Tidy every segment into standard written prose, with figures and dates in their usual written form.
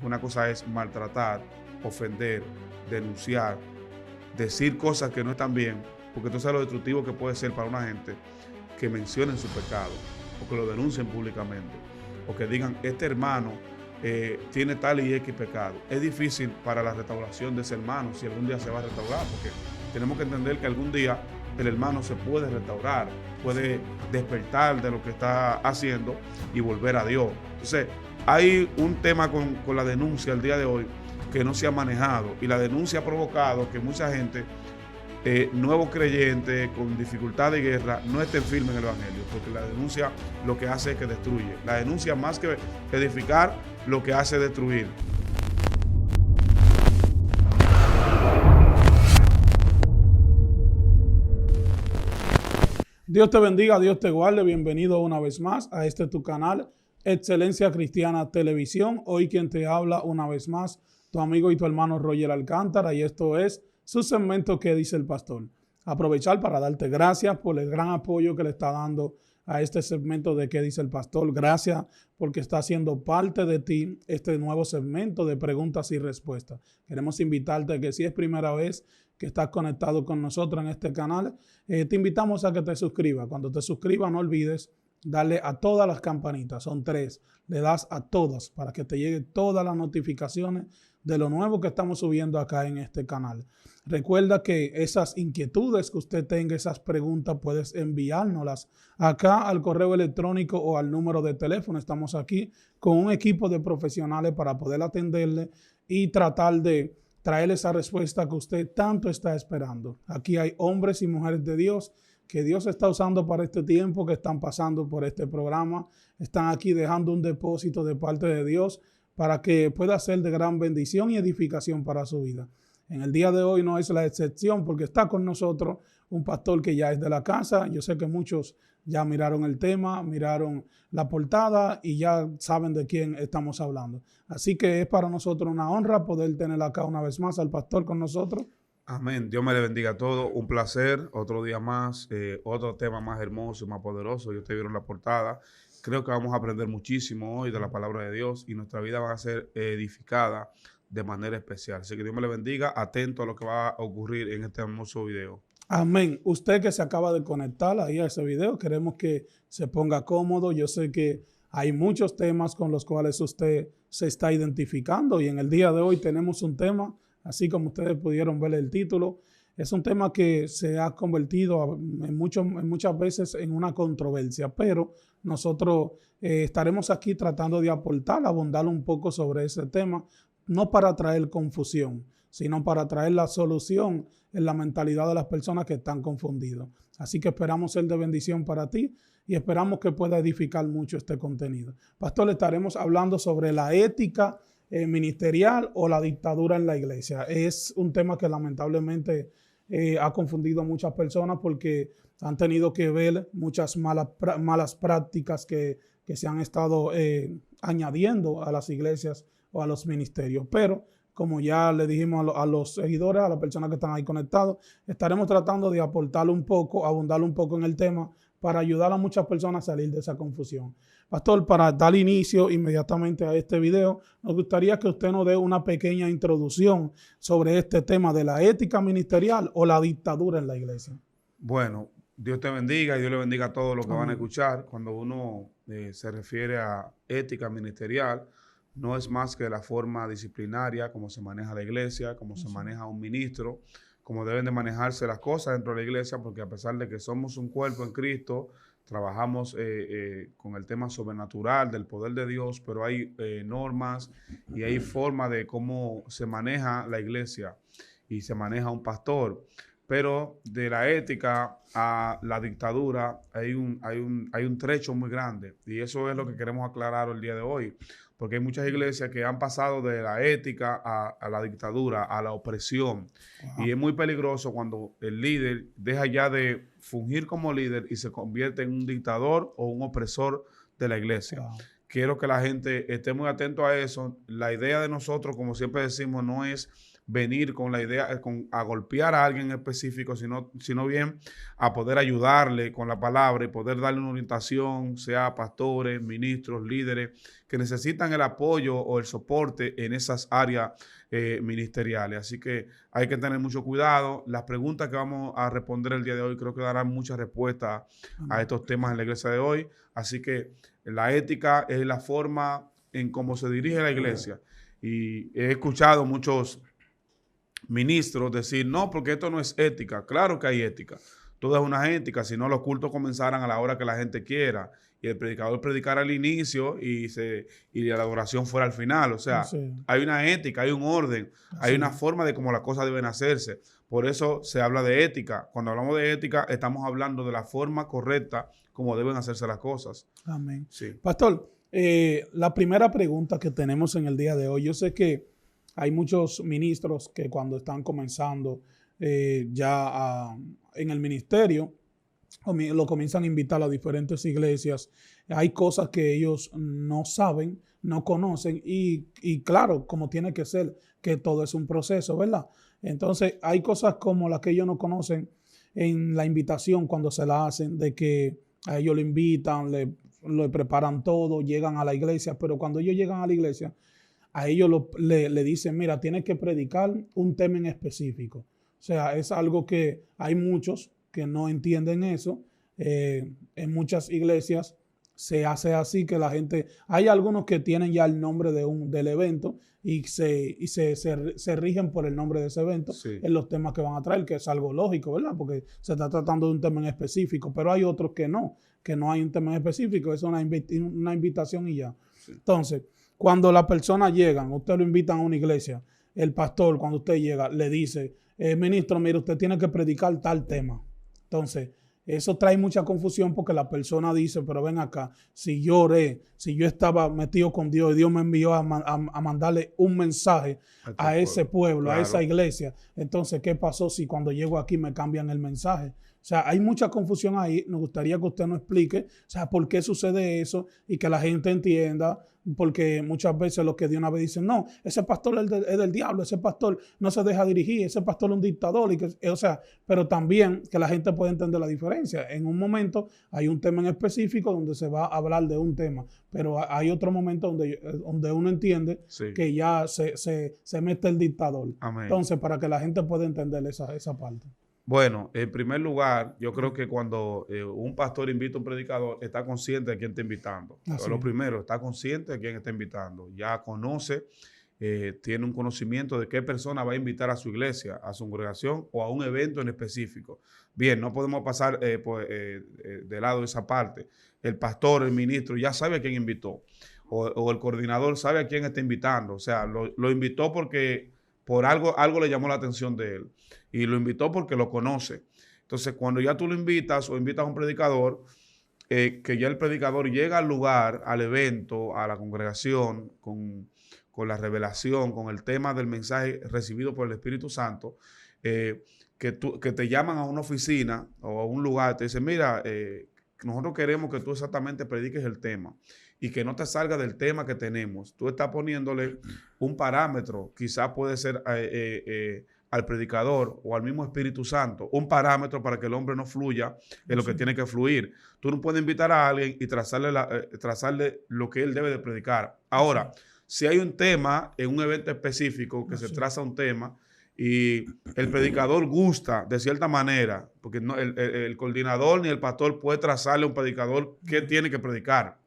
Una cosa es maltratar, ofender, denunciar, decir cosas que no están bien, porque tú sabes lo destructivo que puede ser para una gente que mencionen su pecado, o que lo denuncien públicamente, o que digan, este hermano tiene tal y X pecado. Es difícil para la restauración de ese hermano, si algún día se va a restaurar, porque tenemos que entender que algún día el hermano se puede restaurar, puede despertar de lo que está haciendo y volver a Dios. Entonces, hay un tema con la denuncia el día de hoy que no se ha manejado, y la denuncia ha provocado que mucha gente, nuevos creyentes con dificultad de guerra, no estén firmes en el evangelio, porque la denuncia lo que hace es que destruye. La denuncia, más que edificar, lo que hace es destruir. Dios te bendiga, Dios te guarde. Bienvenido una vez más a tu canal, Excelencia Cristiana Televisión. Hoy quien te habla una vez más, tu amigo y tu hermano Roger Alcántara, y esto es su segmento ¿Qué dice el pastor? Aprovechar para darte gracias por el gran apoyo que le está dando a este segmento de ¿Qué dice el pastor? Gracias porque está haciendo parte de ti este nuevo segmento de preguntas y respuestas. Queremos invitarte a que si es primera vez que estás conectado con nosotros en este canal, te invitamos a que te suscribas. Cuando te suscribas, no olvides darle a todas las campanitas, son 3, le das a todas para que te lleguen todas las notificaciones de lo nuevo que estamos subiendo acá en este canal. Recuerda que esas inquietudes que usted tenga, esas preguntas, puedes enviárnoslas acá al correo electrónico o al número de teléfono. Estamos aquí con un equipo de profesionales para poder atenderle y tratar de traerle esa respuesta que usted tanto está esperando. Aquí hay hombres y mujeres de Dios que Dios está usando para este tiempo, que están pasando por este programa, están aquí dejando un depósito de parte de Dios para que pueda ser de gran bendición y edificación para su vida. En el día de hoy no es la excepción, porque está con nosotros un pastor que ya es de la casa. Yo sé que muchos ya miraron el tema, miraron la portada y ya saben de quién estamos hablando. Así que es para nosotros una honra poder tener acá una vez más al pastor con nosotros. Amén. Dios me le bendiga a todos. Un placer. Otro día más, otro tema más hermoso y más poderoso. Ya ustedes vieron la portada. Creo que vamos a aprender muchísimo hoy de la palabra de Dios y nuestra vida va a ser edificada de manera especial. Así que Dios me le bendiga. Atento a lo que va a ocurrir en este hermoso video. Amén. Usted que se acaba de conectar ahí a ese video, queremos que se ponga cómodo. Yo sé que hay muchos temas con los cuales usted se está identificando y en el día de hoy tenemos un tema, así como ustedes pudieron ver el título, es un tema que se ha convertido muchas veces en una controversia, pero nosotros estaremos aquí tratando de aportar, abundar un poco sobre ese tema, no para traer confusión, sino para traer la solución en la mentalidad de las personas que están confundidas. Así que esperamos ser de bendición para ti y esperamos que pueda edificar mucho este contenido. Pastor, estaremos hablando sobre la ética ministerial o la dictadura en la iglesia. Es un tema que lamentablemente ha confundido a muchas personas porque han tenido que ver muchas malas prácticas que se han estado añadiendo a las iglesias o a los ministerios. Pero como ya le dijimos a los seguidores, a las personas que están ahí conectados, estaremos tratando de aportarle un poco, abundarle un poco en el tema para ayudar a muchas personas a salir de esa confusión. Pastor, para dar inicio inmediatamente a este video, nos gustaría que usted nos dé una pequeña introducción sobre este tema de la ética ministerial o la dictadura en la iglesia. Bueno, Dios te bendiga y Dios le bendiga a todos los que van a Amén. escuchar. Cuando uno se refiere a ética ministerial, no es más que la forma disciplinaria, como se maneja la iglesia, como se maneja un ministro, como deben de manejarse las cosas dentro de la iglesia, porque a pesar de que somos un cuerpo en Cristo, trabajamos con el tema sobrenatural del poder de Dios, pero hay normas y hay forma de cómo se maneja la iglesia y se maneja un pastor. Pero de la ética a la dictadura hay un trecho muy grande y eso es lo que queremos aclarar el día de hoy, porque hay muchas iglesias que han pasado de la ética a la dictadura, a la opresión. Y es muy peligroso cuando el líder deja ya de fungir como líder y se convierte en un dictador o un opresor de la iglesia. Quiero que la gente esté muy atento a eso. La idea de nosotros, como siempre decimos, no es venir con la idea, a golpear a alguien en específico, sino bien a poder ayudarle con la palabra y poder darle una orientación, sea pastores, ministros, líderes, que necesitan el apoyo o el soporte en esas áreas ministeriales. Así que hay que tener mucho cuidado. Las preguntas que vamos a responder el día de hoy creo que darán muchas respuestas a estos temas en la iglesia de hoy. Así que la ética es la forma en cómo se dirige la iglesia. Y he escuchado muchos ministros decir, no, porque esto no es ética. Claro que hay ética. Todo es una ética, si no los cultos comenzaran a la hora que la gente quiera y el predicador predicara al inicio y la adoración fuera al final. O sea, hay una ética, hay un orden, hay una forma de cómo las cosas deben hacerse. Por eso se habla de ética. Cuando hablamos de ética, estamos hablando de la forma correcta como deben hacerse las cosas. Amén. Sí. Pastor, la primera pregunta que tenemos en el día de hoy, yo sé que hay muchos ministros que cuando están comenzando en el ministerio, lo comienzan a invitar a diferentes iglesias. Hay cosas que ellos no saben, no conocen y claro, como tiene que ser, que todo es un proceso, ¿verdad? Entonces, hay cosas como las que ellos no conocen en la invitación cuando se la hacen, de que a ellos lo invitan, le preparan todo, llegan a la iglesia, pero cuando ellos llegan a la iglesia, a ellos le dicen, mira, tienes que predicar un tema en específico. O sea, es algo que hay muchos que no entienden eso. En muchas iglesias se hace así, que la gente, hay algunos que tienen ya el nombre del evento y se rigen por el nombre de ese evento en los temas que van a traer, que es algo lógico, ¿verdad? Porque se está tratando de un tema en específico, pero hay otros que no hay un tema en específico, es una invitación y ya. Entonces, cuando las personas llegan, usted lo invitan a una iglesia, el pastor, cuando usted llega, le dice, ministro, mire, usted tiene que predicar tal tema. Entonces, eso trae mucha confusión porque la persona dice, pero ven acá, si yo oré, si yo estaba metido con Dios y Dios me envió a mandarle un mensaje a ese pueblo, claro, a esa iglesia, entonces, ¿qué pasó si cuando llego aquí me cambian el mensaje? O sea, hay mucha confusión ahí. Nos gustaría que usted nos explique, o sea, por qué sucede eso y que la gente entienda, porque muchas veces los que de una vez dicen, no, ese pastor es del diablo, ese pastor no se deja dirigir, ese pastor es un dictador. O sea, pero también que la gente pueda entender la diferencia. En un momento hay un tema en específico donde se va a hablar de un tema, pero hay otro momento donde uno entiende que ya se mete el dictador. Amén. Entonces, para que la gente pueda entender esa parte. Bueno, en primer lugar, yo creo que cuando un pastor invita a un predicador, está consciente de quién está invitando. Lo primero, está consciente de quién está invitando. Ya conoce, tiene un conocimiento de qué persona va a invitar a su iglesia, a su congregación o a un evento en específico. Bien, no podemos pasar de lado esa parte. El pastor, el ministro, ya sabe a quién invitó. O el coordinador sabe a quién está invitando. O sea, lo invitó porque por algo le llamó la atención de él. Y lo invitó porque lo conoce. Entonces, cuando ya tú lo invitas o invitas a un predicador, que ya el predicador llega al lugar, al evento, a la congregación, con la revelación, con el tema del mensaje recibido por el Espíritu Santo, que te llaman a una oficina o a un lugar, te dicen, mira, nosotros queremos que tú exactamente prediques el tema y que no te salga del tema que tenemos. Tú estás poniéndole un parámetro, quizás puede ser al predicador o al mismo Espíritu Santo, un parámetro para que el hombre no fluya en lo que tiene que fluir. Tú no puedes invitar a alguien y trazarle lo que él debe de predicar. Ahora, si hay un tema en un evento específico que se traza un tema y el predicador gusta de cierta manera, porque no, el coordinador ni el pastor puede trazarle a un predicador qué tiene que predicar.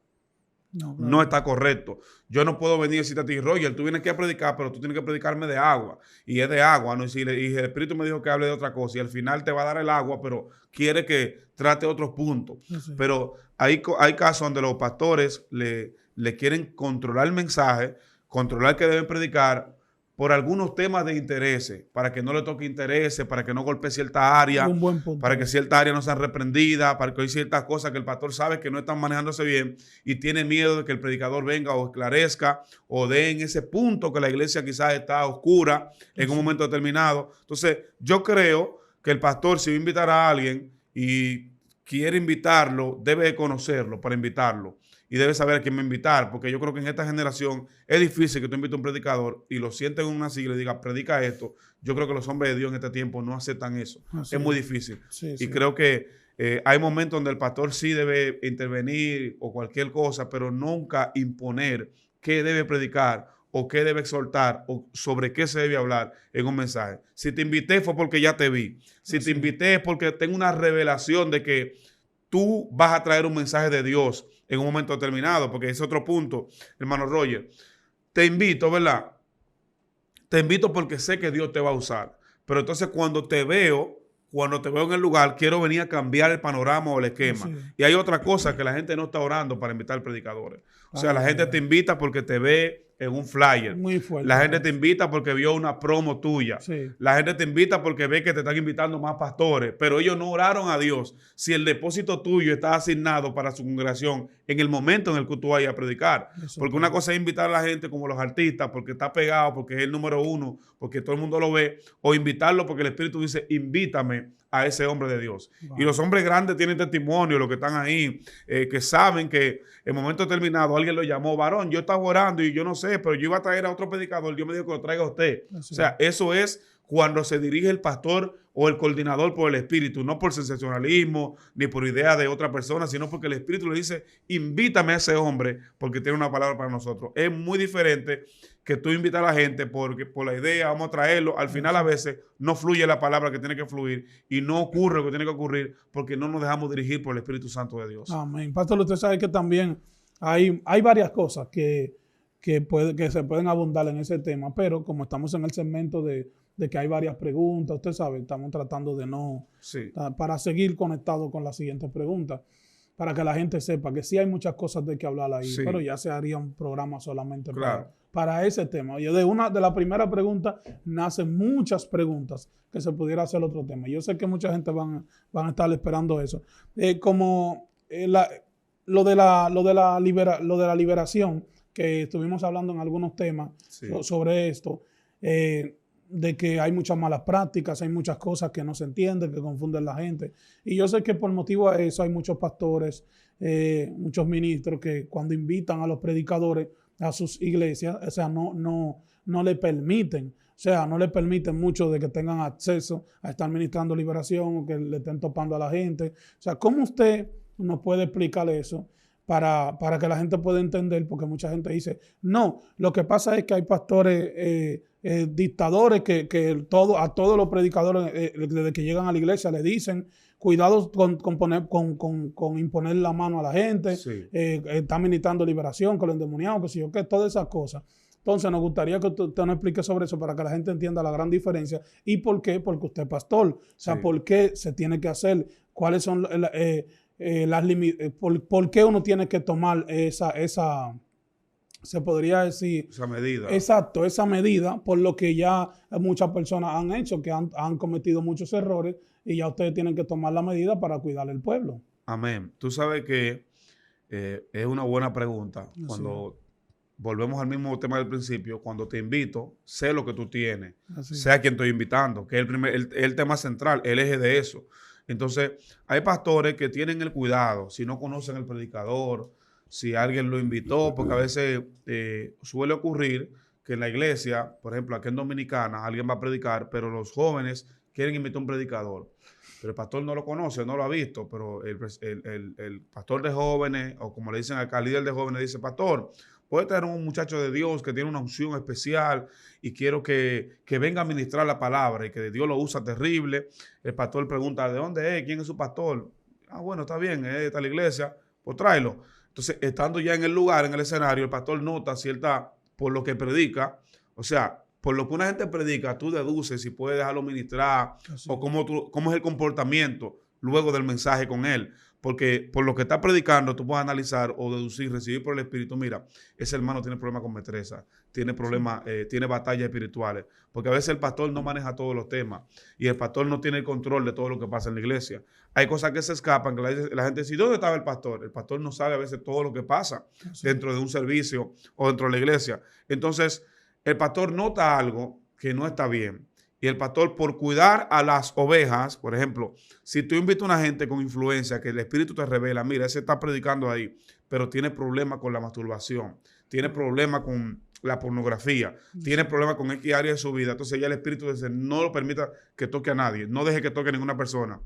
No está correcto. Yo no puedo venir y decirte a ti, Roger, tú vienes aquí a predicar, pero tú tienes que predicarme de agua. Y es de agua, ¿no? Y el Espíritu me dijo que hable de otra cosa. Y al final te va a dar el agua, pero quiere que trate otros puntos. Sí. Pero hay casos donde los pastores le quieren controlar el mensaje, controlar que deben predicar por algunos temas de interés, para que no le toque intereses, para que no golpee cierta área, para que cierta área no sea reprendida, para que hay ciertas cosas que el pastor sabe que no están manejándose bien y tiene miedo de que el predicador venga o esclarezca o dé en ese punto que la iglesia quizás está oscura en un momento determinado. Entonces, yo creo que el pastor, si va a invitar a alguien y quiere invitarlo, debe de conocerlo para invitarlo. y debes saber a quién me invitar, porque yo creo que en esta generación es difícil que tú invites a un predicador y lo sientes en una silla y le digas, predica esto. Yo creo que los hombres de Dios en este tiempo no aceptan eso. Así Es muy difícil. Sí, Y sí. creo que hay momentos donde el pastor sí debe intervenir o cualquier cosa, pero nunca imponer qué debe predicar o qué debe exhortar o sobre qué se debe hablar en un mensaje. Si te invité fue porque ya te vi. Si te invité es porque tengo una revelación de que tú vas a traer un mensaje de Dios en un momento determinado, porque es otro punto, hermano Roger. Te invito, ¿verdad? Te invito porque sé que Dios te va a usar. Pero entonces cuando te veo en el lugar, quiero venir a cambiar el panorama o el esquema. Sí. Y hay otra cosa, que la gente no está orando para invitar predicadores. O sea, la gente te Ay. invita porque te ve en un flyer. Muy fuerte. La gente te invita porque vio una promo tuya. Sí. La gente te invita porque ve que te están invitando más pastores, pero ellos no oraron a Dios si el depósito tuyo está asignado para su congregación en el momento en el que tú vayas a predicar. Eso Porque una cosa es invitar a la gente como los artistas, porque está pegado, porque es el número uno, porque todo el mundo lo ve, o invitarlo porque el Espíritu dice, invítame a ese hombre de Dios. Wow. Y los hombres grandes tienen testimonio, los que están ahí, que saben que en momento determinado alguien lo llamó, varón, yo estaba orando y yo no sé, pero yo iba a traer a otro predicador, Dios me dijo que lo traiga a usted. Así. O sea, eso es cuando se dirige el pastor o el coordinador por el Espíritu, no por sensacionalismo ni por idea de otra persona, sino porque el Espíritu le dice, invítame a ese hombre porque tiene una palabra para nosotros. Es muy diferente que tú invitas a la gente porque por la idea, vamos a traerlo. Al final a veces no fluye la palabra que tiene que fluir y no ocurre lo que tiene que ocurrir porque no nos dejamos dirigir por el Espíritu Santo de Dios. Amén. Pastor, usted sabe que también hay varias cosas que se pueden abundar en ese tema, pero como estamos en el segmento de que hay varias preguntas, usted sabe, estamos tratando de no, Sí. para seguir conectado con la siguiente pregunta, para que la gente sepa que sí hay muchas cosas de que hablar ahí, Sí. pero ya se haría un programa solamente Claro. para ese tema. Oye, de la primera pregunta nacen muchas preguntas que se pudiera hacer otro tema. Yo sé que mucha gente van a estar esperando eso. Lo de la liberación, que estuvimos hablando en algunos temas Sí. sobre esto, de que hay muchas malas prácticas, hay muchas cosas que no se entienden, que confunden a la gente. Y yo sé que por motivo de eso hay muchos pastores, muchos ministros que cuando invitan a los predicadores a sus iglesias, o sea, no le permiten. O sea, no le permiten mucho de que tengan acceso a estar ministrando liberación o que le estén topando a la gente. O sea, ¿cómo usted nos puede explicar eso para que la gente pueda entender? Porque mucha gente dice, no, lo que pasa es que hay pastores dictadores que a todos los predicadores desde que llegan a la iglesia le dicen, cuidado con imponer la mano a la gente, Sí. está ministrando liberación con los endemoniados, que sé yo qué, todas esas cosas. Entonces nos gustaría que usted nos explique sobre eso para que la gente entienda la gran diferencia. ¿Y por qué? Porque usted es pastor. O sea, Sí. ¿por qué se tiene que hacer? ¿Cuáles son por qué uno tiene que tomar esa se podría decir, Esa medida. exacto, esa medida, por lo que ya muchas personas han hecho, que han cometido muchos errores y ya ustedes tienen que tomar la medida para cuidar el pueblo? Amén. Tú sabes que es una buena pregunta. Así Cuando volvemos al mismo tema del principio, cuando te invito, sé lo que tú tienes, Así. sé a quién estoy invitando, que es el tema central, el eje de eso. Entonces, hay pastores que tienen el cuidado, si no conocen el predicador, si alguien lo invitó, porque a veces suele ocurrir que en la iglesia, por ejemplo, aquí en Dominicana, alguien va a predicar, pero los jóvenes quieren invitar a un predicador. Pero el pastor no lo conoce, no lo ha visto, pero el pastor de jóvenes, o como le dicen al líder de jóvenes, dice, pastor, puede traer un muchacho de Dios que tiene una unción especial y quiero que venga a ministrar la palabra y que Dios lo usa terrible. El pastor pregunta, ¿de dónde es? ¿Quién es su pastor? Ah, bueno, está bien, es de tal iglesia, pues tráelo. Entonces, estando ya en el lugar, en el escenario, el pastor nota cierta, por lo que predica, o sea, por lo que una gente predica, tú deduces si puedes dejarlo ministrar Así. o cómo es el comportamiento luego del mensaje con él. Porque por lo que está predicando, tú puedes analizar o deducir, recibir por el Espíritu, mira, ese hermano tiene problemas con mestreza, tiene problemas, tiene batallas espirituales. Porque a veces el pastor no maneja todos los temas y el pastor no tiene el control de todo lo que pasa en la iglesia. Hay cosas que se escapan, que la gente dice, ¿dónde estaba el pastor? El pastor no sabe a veces todo lo que pasa dentro de un servicio o dentro de la iglesia. Entonces, el pastor nota algo que no está bien. Y el pastor, por cuidar a las ovejas, por ejemplo, si tú invitas a una gente con influencia, que el Espíritu te revela, mira, ese está predicando ahí, pero tiene problemas con la masturbación, tiene problemas con la pornografía, tiene problemas con X área de su vida. Entonces ya el Espíritu dice, no lo permita que toque a nadie, no deje que toque a ninguna persona.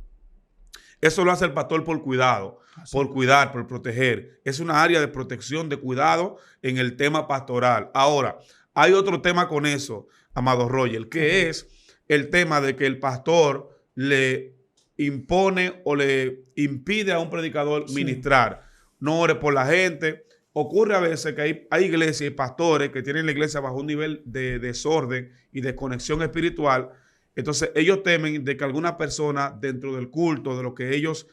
Eso lo hace el pastor por cuidado, por cuidar, por proteger. Es una área de protección, de cuidado en el tema pastoral. Ahora, hay otro tema con eso, amado Roger, que es el tema de que el pastor le impone o le impide a un predicador ministrar. No ore por la gente. Ocurre a veces que hay iglesias y pastores que tienen la iglesia bajo un nivel de desorden y de conexión espiritual. Entonces ellos temen de que alguna persona dentro del culto, de lo que ellos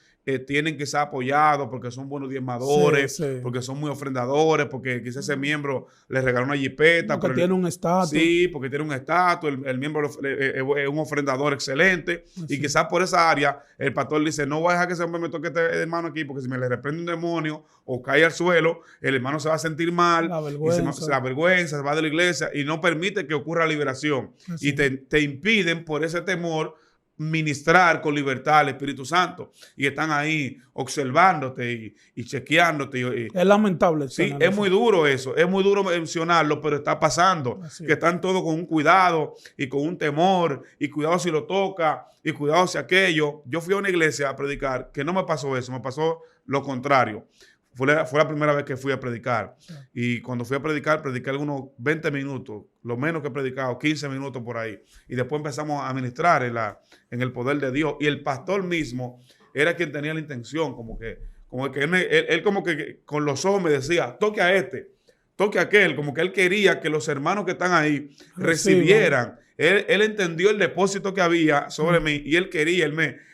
tienen que ser apoyados porque son buenos diezmadores, porque son muy ofrendadores, porque quizás ese miembro le regaló una jipeta. Porque tiene un estatus. Sí, porque tiene un estatus, el miembro es un ofrendador excelente. Y quizás por esa área el pastor dice, no voy a dejar que ese hombre me toque este hermano aquí, porque si me le reprende un demonio o cae al suelo, el hermano se va a sentir mal, la vergüenza, se va de la iglesia y no permite que ocurra liberación. Y te impiden por ese temor ministrar con libertad al Espíritu Santo, y están ahí observándote y chequeándote. Es lamentable. Sí, es muy duro eso, es muy duro mencionarlo, pero está pasando. Que están todos con un cuidado y con un temor, y cuidado si lo toca, y cuidado si aquello. Yo fui a una iglesia a predicar que no me pasó eso, me pasó lo contrario. Fue la primera vez que fui a predicar. Y cuando fui a predicar, prediqué algunos 20 minutos, lo menos que he predicado, 15 minutos por ahí. Y después empezamos a ministrar en el poder de Dios. Y el pastor mismo era quien tenía la intención, como que él como que con los ojos me decía, toque a este, toque a aquel, como que él quería que los hermanos que están ahí recibieran. Él entendió el depósito que había sobre mí, y él quería,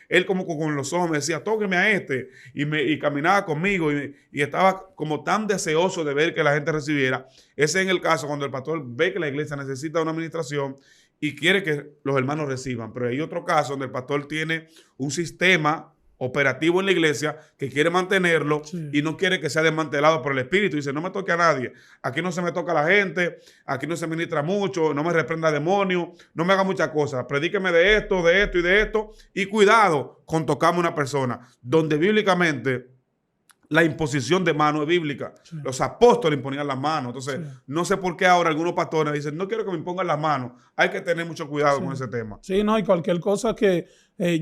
él como con los ojos me decía, tóqueme a este, y caminaba conmigo, y estaba como tan deseoso de ver que la gente recibiera. Ese es el caso cuando el pastor ve que la iglesia necesita una administración y quiere que los hermanos reciban. Pero hay otro caso donde el pastor tiene un sistema operativo en la iglesia que quiere mantenerlo y no quiere que sea desmantelado por el Espíritu. Dice, no me toque a nadie, aquí no se me toca a la gente, aquí no se ministra mucho, no me reprenda demonios, no me haga muchas cosas, predíqueme de esto y de esto, y cuidado con tocarme a una persona, donde bíblicamente la imposición de mano es bíblica. Los apóstoles imponían las manos. Entonces, no sé por qué ahora algunos pastores dicen, no quiero que me impongan las manos. Hay que tener mucho cuidado con ese tema. Sí, no, y cualquier cosa que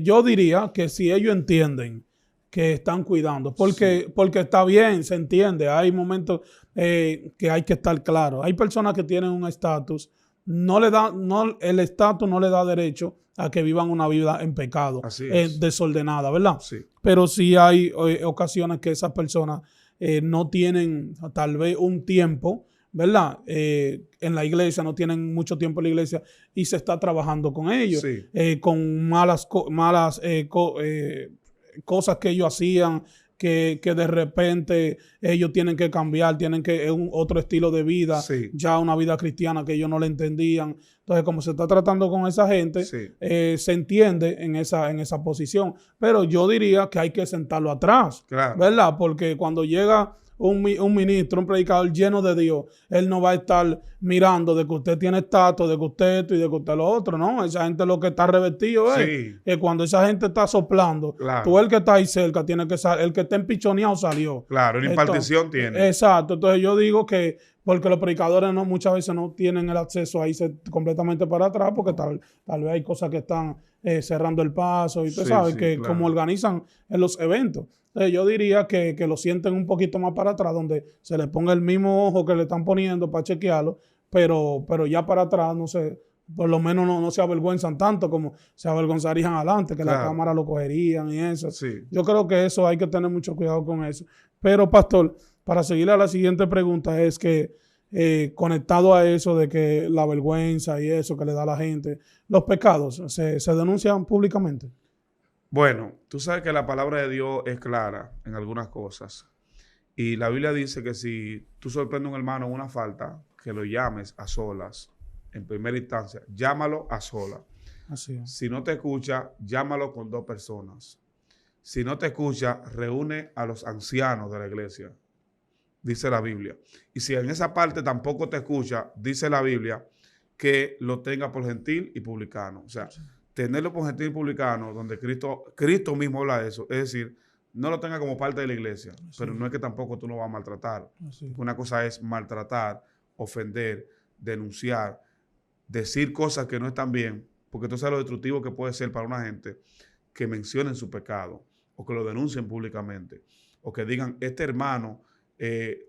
yo diría que si ellos entienden que están cuidando, porque está bien, se entiende, hay momentos que hay que estar claro. Hay personas que tienen un estatus, el estatus no le da derecho a que vivan una vida en pecado, desordenada, ¿verdad? Sí. Pero sí hay ocasiones que esas personas no tienen tal vez un tiempo, ¿verdad? En la iglesia, no tienen mucho tiempo en la iglesia y se está trabajando con ellos, con malas cosas que ellos hacían, que de repente ellos tienen que cambiar, es otro estilo de vida, ya una vida cristiana que ellos no le entendían. Entonces, como se está tratando con esa gente, se entiende en esa posición. Pero yo diría que hay que sentarlo atrás, ¿verdad? Porque cuando llega un ministro, un predicador lleno de Dios, él no va a estar mirando de que usted tiene estatus, de que usted esto y de que usted lo otro, ¿no? Esa gente lo que está revestido es que cuando esa gente está soplando, tú el que está ahí cerca tiene que salir, el que está empichoneado salió. Claro, una impartición tiene. Exacto, entonces yo digo que porque los predicadores muchas veces no tienen el acceso a irse completamente para atrás, porque tal vez hay cosas que están cerrando el paso y usted sabe como organizan en los eventos. Entonces yo diría que lo sienten un poquito más para atrás, donde se les ponga el mismo ojo que le están poniendo para chequearlo, pero ya para atrás, no sé, por lo menos no se avergüenzan tanto como se avergonzarían adelante, que la cámara lo cogerían y eso. Yo creo que eso hay que tener mucho cuidado con eso. Pero, pastor, para seguir a la siguiente pregunta, es que conectado a eso de que la vergüenza y eso que le da a la gente, los pecados se denuncian públicamente. Bueno, tú sabes que la palabra de Dios es clara en algunas cosas. Y la Biblia dice que si tú sorprendes a un hermano en una falta, que lo llames a solas, en primera instancia. Llámalo a solas. Así es. Si no te escucha, llámalo con 2 personas. Si no te escucha, reúne a los ancianos de la iglesia, dice la Biblia. Y si en esa parte tampoco te escucha, dice la Biblia, que lo tenga por gentil y publicano. O sea, tenerlo por gentil y publicano, donde Cristo mismo habla de eso, es decir, no lo tenga como parte de la iglesia, pero no es que tampoco tú lo vas a maltratar. Una cosa es maltratar, ofender, denunciar, decir cosas que no están bien, porque tú sabes lo destructivo que puede ser para una gente que mencionen su pecado o que lo denuncien públicamente o que digan, este hermano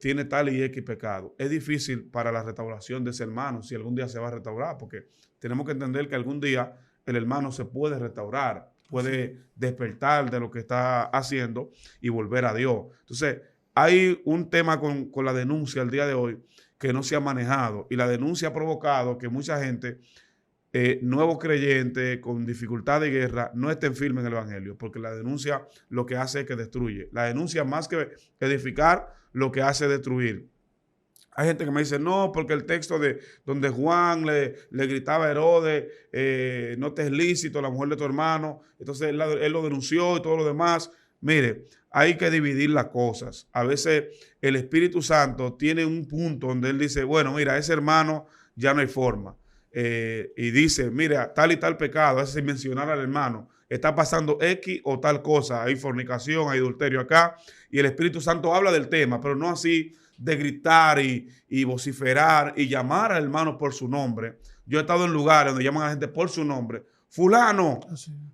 tiene tal y X pecado. Es difícil para la restauración de ese hermano si algún día se va a restaurar, porque tenemos que entender que algún día el hermano se puede restaurar, puede despertar de lo que está haciendo y volver a Dios. Entonces, hay un tema con la denuncia al día de hoy que no se ha manejado, y la denuncia ha provocado que mucha gente, nuevos creyentes con dificultad de guerra, no estén firmes en el evangelio, porque la denuncia lo que hace es que destruye. La denuncia, más que edificar, lo que hace es destruir. Hay gente que me dice, no, porque el texto de donde Juan le gritaba a Herodes, no te es lícito la mujer de tu hermano, entonces él lo denunció y todo lo demás. Mire, hay que dividir las cosas. A veces el Espíritu Santo tiene un punto donde él dice, bueno, mira, ese hermano ya no hay forma. Y dice, mira, tal y tal pecado, a veces sin mencionar al hermano, está pasando X o tal cosa, hay fornicación, hay adulterio acá, y el Espíritu Santo habla del tema, pero no así de gritar y vociferar y llamar al hermano por su nombre. Yo he estado en lugares donde llaman a la gente por su nombre. Fulano,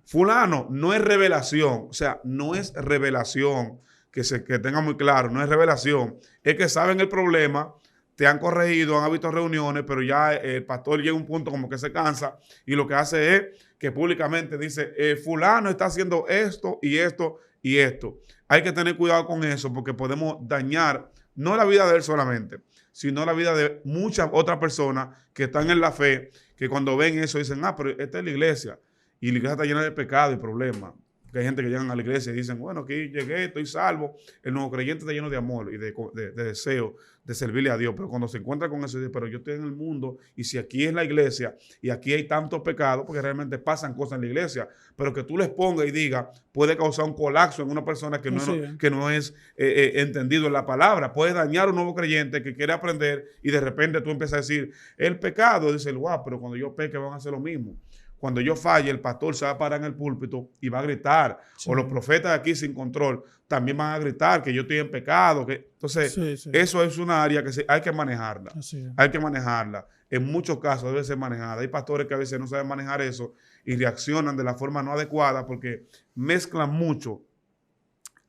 fulano, no es revelación. O sea, no es revelación, que tenga muy claro, no es revelación. Es que saben el problema, te han corregido, han visto reuniones, pero ya el pastor llega a un punto como que se cansa y lo que hace es que públicamente dice, fulano está haciendo esto y esto y esto. Hay que tener cuidado con eso porque podemos dañar no la vida de él solamente, sino la vida de muchas otras personas que están en la fe, que cuando ven eso dicen, pero esta es la iglesia, y la iglesia está llena de pecado y problemas. Porque hay gente que llegan a la iglesia y dicen, bueno, aquí llegué, estoy salvo. El nuevo creyente está lleno de amor y de deseo de servirle a Dios. Pero cuando se encuentra con eso, dice, pero yo estoy en el mundo y si aquí es la iglesia y aquí hay tantos pecados, porque realmente pasan cosas en la iglesia, pero que tú les pongas y digas, puede causar un colapso en una persona que no es entendido en la palabra. Puede dañar a un nuevo creyente que quiere aprender y de repente tú empiezas a decir, el pecado, dice el pero cuando yo peque van a hacer lo mismo. Cuando yo falle, el pastor se va a parar en el púlpito y va a gritar. Sí. O los profetas de aquí sin control también van a gritar que yo estoy en pecado. Entonces, eso es una área que hay que manejarla. Hay que manejarla. En muchos casos debe ser manejada. Hay pastores que a veces no saben manejar eso y reaccionan de la forma no adecuada porque mezclan mucho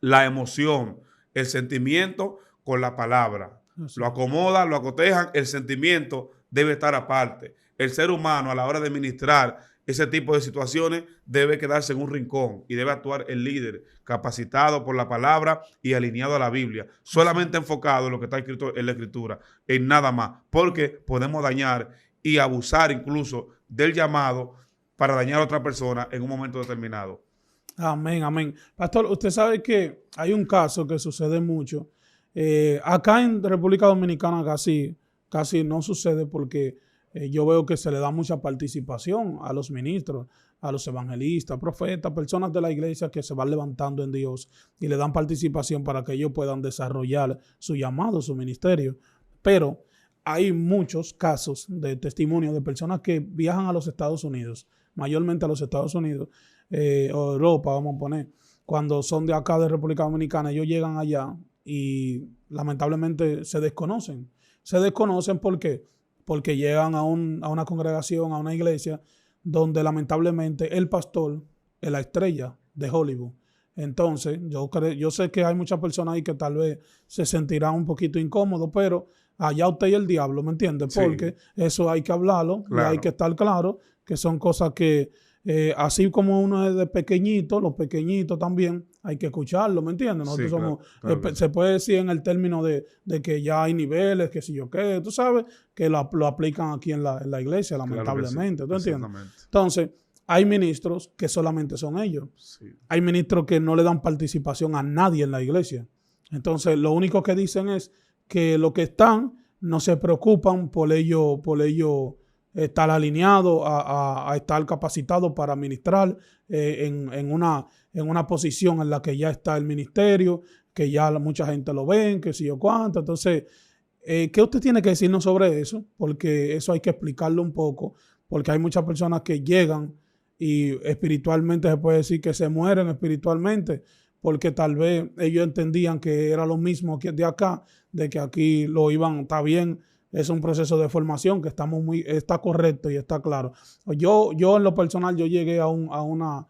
la emoción, el sentimiento con la palabra. Lo acomodan, lo acotejan. El sentimiento debe estar aparte. El ser humano a la hora de ministrar ese tipo de situaciones debe quedarse en un rincón y debe actuar el líder capacitado por la palabra y alineado a la Biblia, solamente enfocado en lo que está escrito en la Escritura, en nada más, porque podemos dañar y abusar incluso del llamado para dañar a otra persona en un momento determinado. Amén, amén. Pastor, usted sabe que hay un caso que sucede mucho. Acá en República Dominicana casi no sucede porque yo veo que se le da mucha participación a los ministros, a los evangelistas, profetas, personas de la iglesia que se van levantando en Dios y le dan participación para que ellos puedan desarrollar su llamado, su ministerio. Pero hay muchos casos de testimonio de personas que viajan a los Estados Unidos, mayormente a los Estados Unidos o Europa, vamos a poner, cuando son de acá de República Dominicana, ellos llegan allá y lamentablemente se desconocen. Se desconocen porque llegan a una congregación, a una iglesia, donde lamentablemente el pastor es la estrella de Hollywood. Entonces, yo sé que hay muchas personas ahí que tal vez se sentirán un poquito incómodos, pero allá usted y el diablo, ¿me entiende? Porque eso hay que hablarlo, claro. Y hay que estar claro que son cosas que, así como uno es de pequeñito, los pequeñitos también hay que escucharlo, ¿me entiendes? Nosotros somos, claro. Se puede decir en el término de que ya hay niveles, que si yo qué, tú sabes, que lo aplican aquí en la iglesia, lamentablemente, claro, sí. ¿Tú entiendes? Entonces, hay ministros que solamente son ellos. Sí. Hay ministros que no le dan participación a nadie en la iglesia. Entonces, lo único que dicen es que los que están no se preocupan por ello estar alineado a estar capacitado para ministrar en una posición en la que ya está el ministerio, que ya mucha gente lo ven, que si yo cuánto. Entonces, ¿qué usted tiene que decirnos sobre eso? Porque eso hay que explicarlo un poco, porque hay muchas personas que llegan y espiritualmente se puede decir que se mueren espiritualmente porque tal vez ellos entendían que era lo mismo que de acá, de que aquí lo iban, está bien, es un proceso de formación que está correcto y está claro. Yo en lo personal, yo llegué a una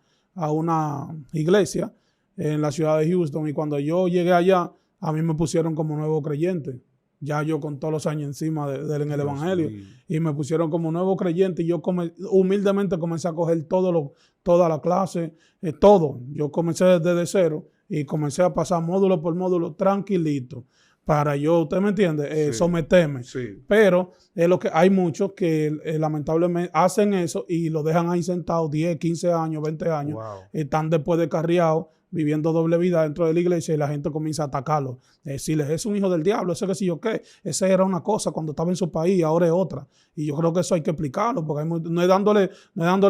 iglesia en la ciudad de Houston, y cuando yo llegué allá, a mí me pusieron como nuevo creyente. Ya yo con todos los años encima en el evangelio, y me pusieron como nuevo creyente, y yo humildemente comencé a coger toda la clase, todo. Yo comencé desde cero y comencé a pasar módulo por módulo tranquilito para yo, ¿usted me entiende? Someterme. Sí. Pero es lo que hay muchos que lamentablemente hacen eso y lo dejan ahí sentado 10, 15 años, 20 años, Wow. están después descarriados, viviendo doble vida dentro de la iglesia, y la gente comienza a atacarlo. Decirles, es un hijo del diablo, ese que sí yo qué. Ese era una cosa cuando estaba en su país, ahora es otra. Y yo creo que eso hay que explicarlo, porque no es dándole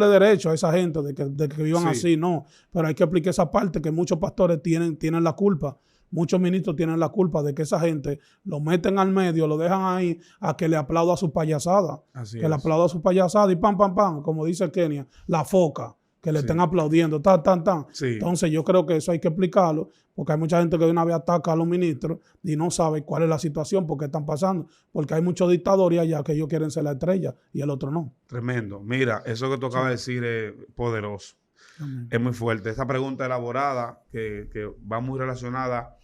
derecho a esa gente de que vivan así, no. Pero hay que explicar esa parte, que muchos pastores tienen la culpa. Muchos ministros tienen la culpa de que esa gente lo meten al medio, lo dejan ahí a que le aplauda a su payasada. Le aplauda a su payasada y pam, pam, pam, como dice Kenia, la foca, que le estén aplaudiendo, tan. Sí. Entonces yo creo que eso hay que explicarlo, porque hay mucha gente que de una vez ataca a los ministros y no sabe cuál es la situación, por qué están pasando, porque hay muchos dictadores allá que ellos quieren ser la estrella y el otro no. Tremendo. Mira, eso que tú acabas de decir es poderoso. Amén. Es muy fuerte. Esta pregunta elaborada que va muy relacionada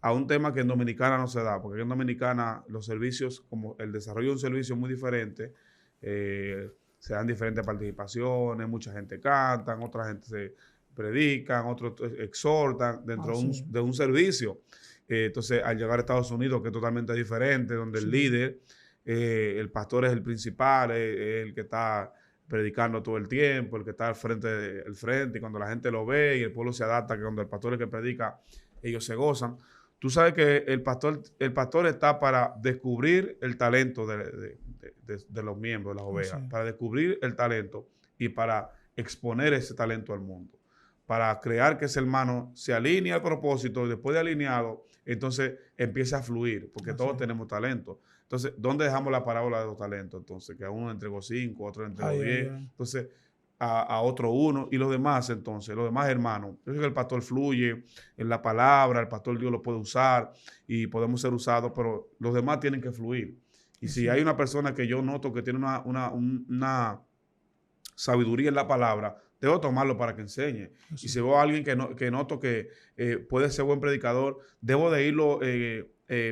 a un tema que en Dominicana no se da, porque en Dominicana los servicios, como el desarrollo de un servicio es muy diferente, se dan diferentes participaciones, mucha gente canta, otra gente se predican, otros exhortan dentro de un servicio. Entonces, al llegar a Estados Unidos, que es totalmente diferente, donde el líder, el pastor es el principal, es el que está predicando todo el tiempo, el que está al frente, y cuando la gente lo ve y el pueblo se adapta, que cuando el pastor es el que predica, ellos se gozan. Tú sabes que el pastor está para descubrir el talento de los miembros, de las ovejas, para descubrir el talento y para exponer ese talento al mundo, para crear que ese hermano se alinee al propósito, y después de alineado, entonces empiece a fluir, porque todos tenemos talento. Entonces, ¿dónde dejamos la parábola de los talentos? Entonces, que a uno entregó 5, a otro entregó 10, entonces a otro 1, y los demás, entonces, los demás hermanos. Yo sé que el pastor fluye en la palabra, el pastor Dios lo puede usar y podemos ser usados, pero los demás tienen que fluir. Y si hay una persona que yo noto que tiene una sabiduría en la palabra, debo tomarlo para que enseñe. Y si veo a alguien que noto que puede ser buen predicador, debo de irlo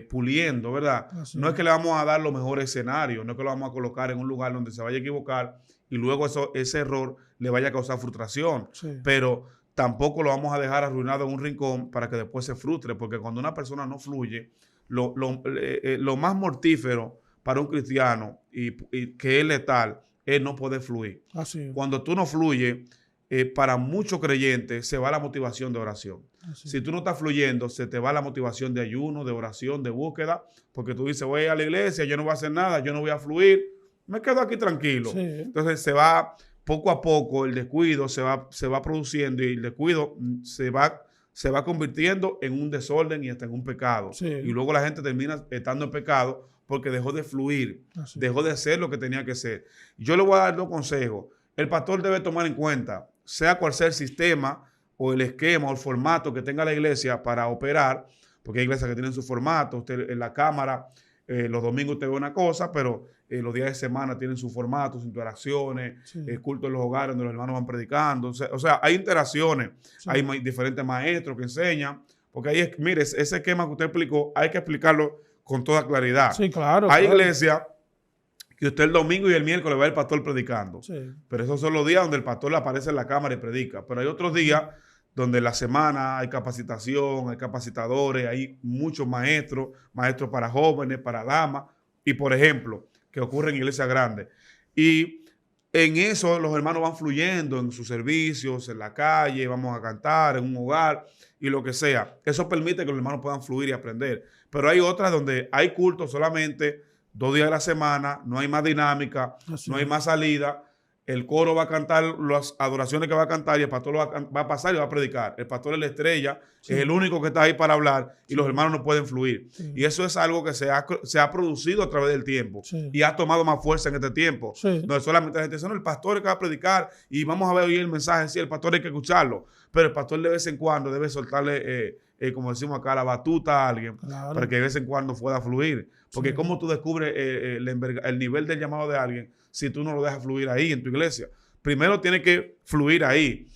puliendo, ¿verdad? No es que le vamos a dar los mejores escenarios, no es que lo vamos a colocar en un lugar donde se vaya a equivocar y luego ese error le vaya a causar frustración. Pero tampoco lo vamos a dejar arruinado en un rincón para que después se frustre, porque cuando una persona no fluye, lo más mortífero para un cristiano y que es letal es no poder fluir. Cuando tú no fluyes, para muchos creyentes se va la motivación de oración. Si tú no estás fluyendo, se te va la motivación de ayuno, de oración, de búsqueda, porque tú dices, voy a la iglesia, yo no voy a hacer nada, yo no voy a fluir, me quedo aquí tranquilo. Entonces se va poco a poco, el descuido se va produciendo, y el descuido se va convirtiendo en un desorden y hasta en un pecado. Y luego la gente termina estando en pecado porque dejó de fluir, dejó de hacer lo que tenía que ser. Yo le voy a dar 2 consejos. El pastor debe tomar en cuenta, sea cual sea el sistema o el esquema o el formato que tenga la iglesia para operar, porque hay iglesias que tienen su formato. Usted en la cámara, los domingos usted ve una cosa, pero los días de semana tienen su formato, sus interacciones, culto en los hogares donde los hermanos van predicando. O sea, hay interacciones, hay diferentes maestros que enseñan, porque ahí mire, ese esquema que usted explicó, hay que explicarlo con toda claridad. Hay iglesias que usted el domingo y el miércoles va el pastor predicando. Pero esos son los días donde el pastor le aparece en la cámara y predica. Pero hay otros días donde en la semana hay capacitación, hay capacitadores, hay muchos maestros para jóvenes, para damas, y por ejemplo, que ocurre en iglesias grandes. Y en eso los hermanos van fluyendo en sus servicios, en la calle, vamos a cantar, en un hogar y lo que sea. Eso permite que los hermanos puedan fluir y aprender. Pero hay otras donde hay cultos solamente 2 días a la semana, no hay más dinámica, no hay más salida. el coro va a cantar las adoraciones que va a cantar y el pastor va a pasar y va a predicar. El pastor es la estrella, sí, es el único que está ahí para hablar y sí, los hermanos no pueden fluir. Sí. Y eso es algo que se ha producido a través del tiempo, sí, y ha tomado más fuerza en este tiempo. Sí. No es solamente la gente dice, no, el pastor es que va a predicar y vamos a ver hoy el mensaje. Sí, el pastor hay que escucharlo, pero el pastor de vez en cuando debe soltarle, como decimos acá, la batuta a alguien, claro, para que de vez en cuando pueda fluir. Porque sí, ¿cómo tú descubres el nivel del llamado de alguien si tú no lo dejas fluir ahí en tu iglesia? Primero tiene que fluir ahí.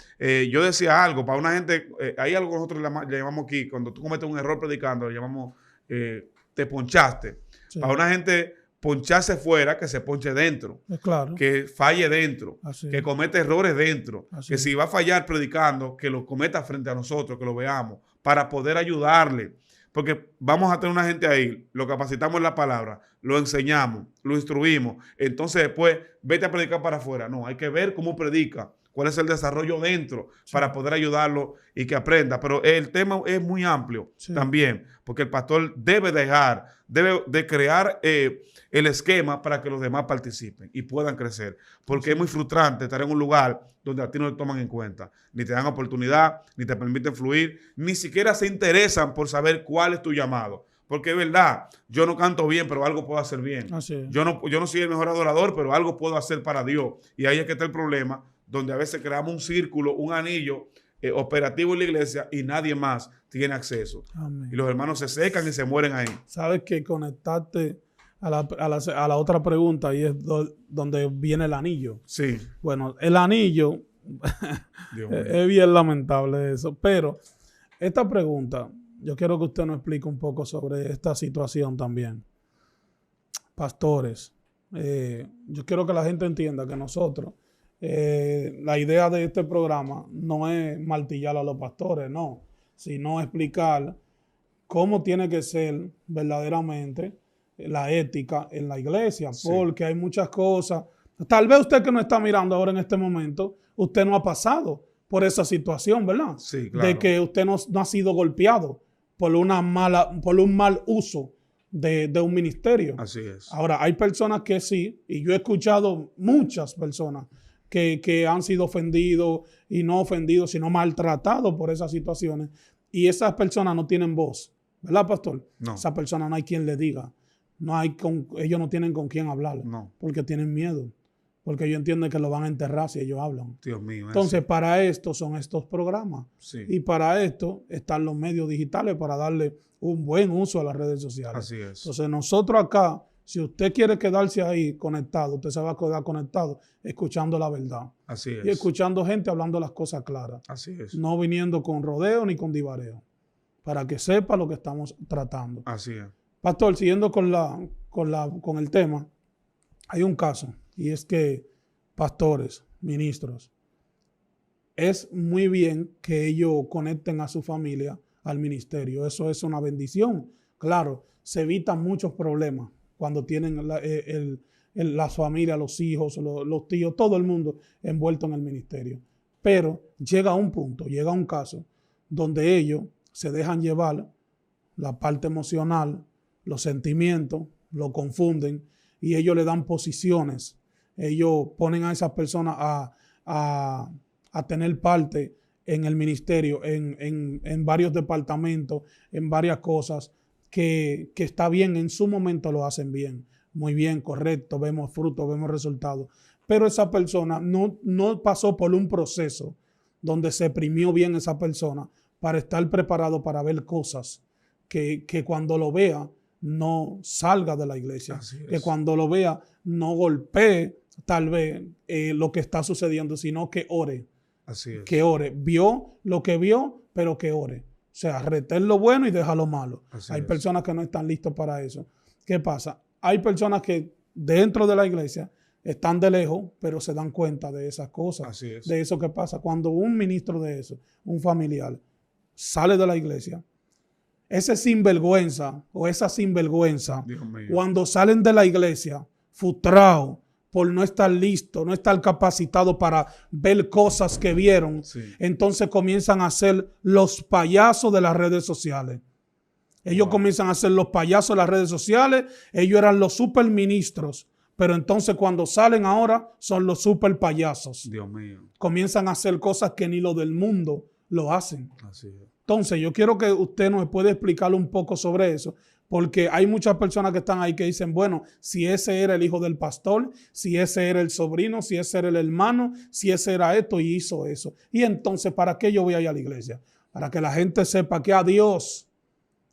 Yo decía algo, para una gente, hay algo que nosotros le llamamos aquí, cuando tú cometes un error predicando, le llamamos te ponchaste. Sí. Para una gente, poncharse fuera, que se ponche dentro. Claro. Que falle dentro. Así. Que cometa errores dentro. Así. Que si va a fallar predicando, que lo cometa frente a nosotros, que lo veamos, para poder ayudarle. Porque vamos a tener una gente ahí, lo capacitamos en la palabra, lo enseñamos, lo instruimos. Entonces después, vete a predicar para afuera. No, hay que ver cómo predica, cuál es el desarrollo dentro, sí, para poder ayudarlo y que aprenda. Pero el tema es muy amplio, sí, también, porque el pastor debe de crear el esquema para que los demás participen y puedan crecer. Porque sí, es muy frustrante estar en un lugar donde a ti no te toman en cuenta, ni te dan oportunidad, ni te permiten fluir, ni siquiera se interesan por saber cuál es tu llamado. Porque es verdad, yo no canto bien, pero algo puedo hacer bien. Yo no soy el mejor adorador, pero algo puedo hacer para Dios. Y ahí es que está el problema, donde a veces creamos un círculo, un anillo operativo en la iglesia y nadie más tiene acceso. Amén. Y los hermanos se secan y se mueren ahí. Sabes que conectarte a la otra pregunta y es donde viene el anillo. Sí. Bueno, el anillo es bien lamentable eso, pero esta pregunta, yo quiero que usted nos explique un poco sobre esta situación también. Pastores, yo quiero que la gente entienda que nosotros, la idea de este programa no es martillar a los pastores, no, sino explicar cómo tiene que ser verdaderamente la ética en la iglesia, sí, porque hay muchas cosas. Tal vez usted que nos está mirando ahora en este momento, usted no ha pasado por esa situación, ¿verdad? Sí, claro. De que usted no ha sido golpeado por un mal uso de un ministerio. Así es. Ahora, hay personas que sí, y yo he escuchado muchas personas que han sido ofendidos y no ofendidos, sino maltratados por esas situaciones, y esas personas no tienen voz, ¿verdad, pastor? No. Esas personas no hay quien le diga. Ellos no tienen con quién hablar, no, porque tienen miedo, porque ellos entienden que lo van a enterrar si ellos hablan. Dios mío. Entonces, para esto son estos programas. Sí. Y para esto están los medios digitales para darle un buen uso a las redes sociales. Así es. Entonces, nosotros acá, si usted quiere quedarse ahí conectado, usted se va a quedar conectado escuchando la verdad. Así es. Y escuchando gente hablando las cosas claras. Así es. No viniendo con rodeo ni con divareo, para que sepa lo que estamos tratando. Así es. Pastor, siguiendo con el tema, hay un caso, y es que pastores, ministros, es muy bien que ellos conecten a su familia al ministerio. Eso es una bendición. Claro, se evitan muchos problemas cuando tienen la familia, los hijos, los tíos, todo el mundo envuelto en el ministerio. Pero llega un punto, llega un caso donde ellos se dejan llevar la parte emocional, los sentimientos, lo confunden y ellos le dan posiciones. Ellos ponen a esas personas a tener parte en el ministerio, en varios departamentos, en varias cosas que está bien, en su momento lo hacen bien, muy bien, correcto, vemos frutos, vemos resultados. Pero esa persona no pasó por un proceso donde se primió bien esa persona para estar preparado para ver cosas que cuando lo vea no salga de la iglesia, que cuando lo vea no golpee tal vez lo que está sucediendo, sino que ore. Así es. Que ore. Vio lo que vio, pero que ore. O sea, retén lo bueno y deja lo malo. Hay personas que no están listos para eso. ¿Qué pasa? Hay personas que dentro de la iglesia están de lejos, pero se dan cuenta de esas cosas. Así es. De eso que pasa. Cuando un ministro de eso, un familiar, sale de la iglesia, ese sinvergüenza o esa sinvergüenza, cuando salen de la iglesia frustrados por no estar listos, no estar capacitados para ver cosas que vieron, entonces comienzan a ser los payasos de las redes sociales. Ellos comienzan a ser los payasos de las redes sociales. Ellos eran los superministros, Pero entonces cuando salen ahora son los super payasos. Dios mío. Comienzan a hacer cosas que ni los del mundo lo hacen. Así es. Entonces yo quiero que usted nos pueda explicar un poco sobre eso, porque hay muchas personas que están ahí que dicen, bueno, si ese era el hijo del pastor, si ese era el sobrino, si ese era el hermano, si ese era esto y hizo eso. Y entonces, ¿para qué yo voy a ir a la iglesia? Para que la gente sepa que a Dios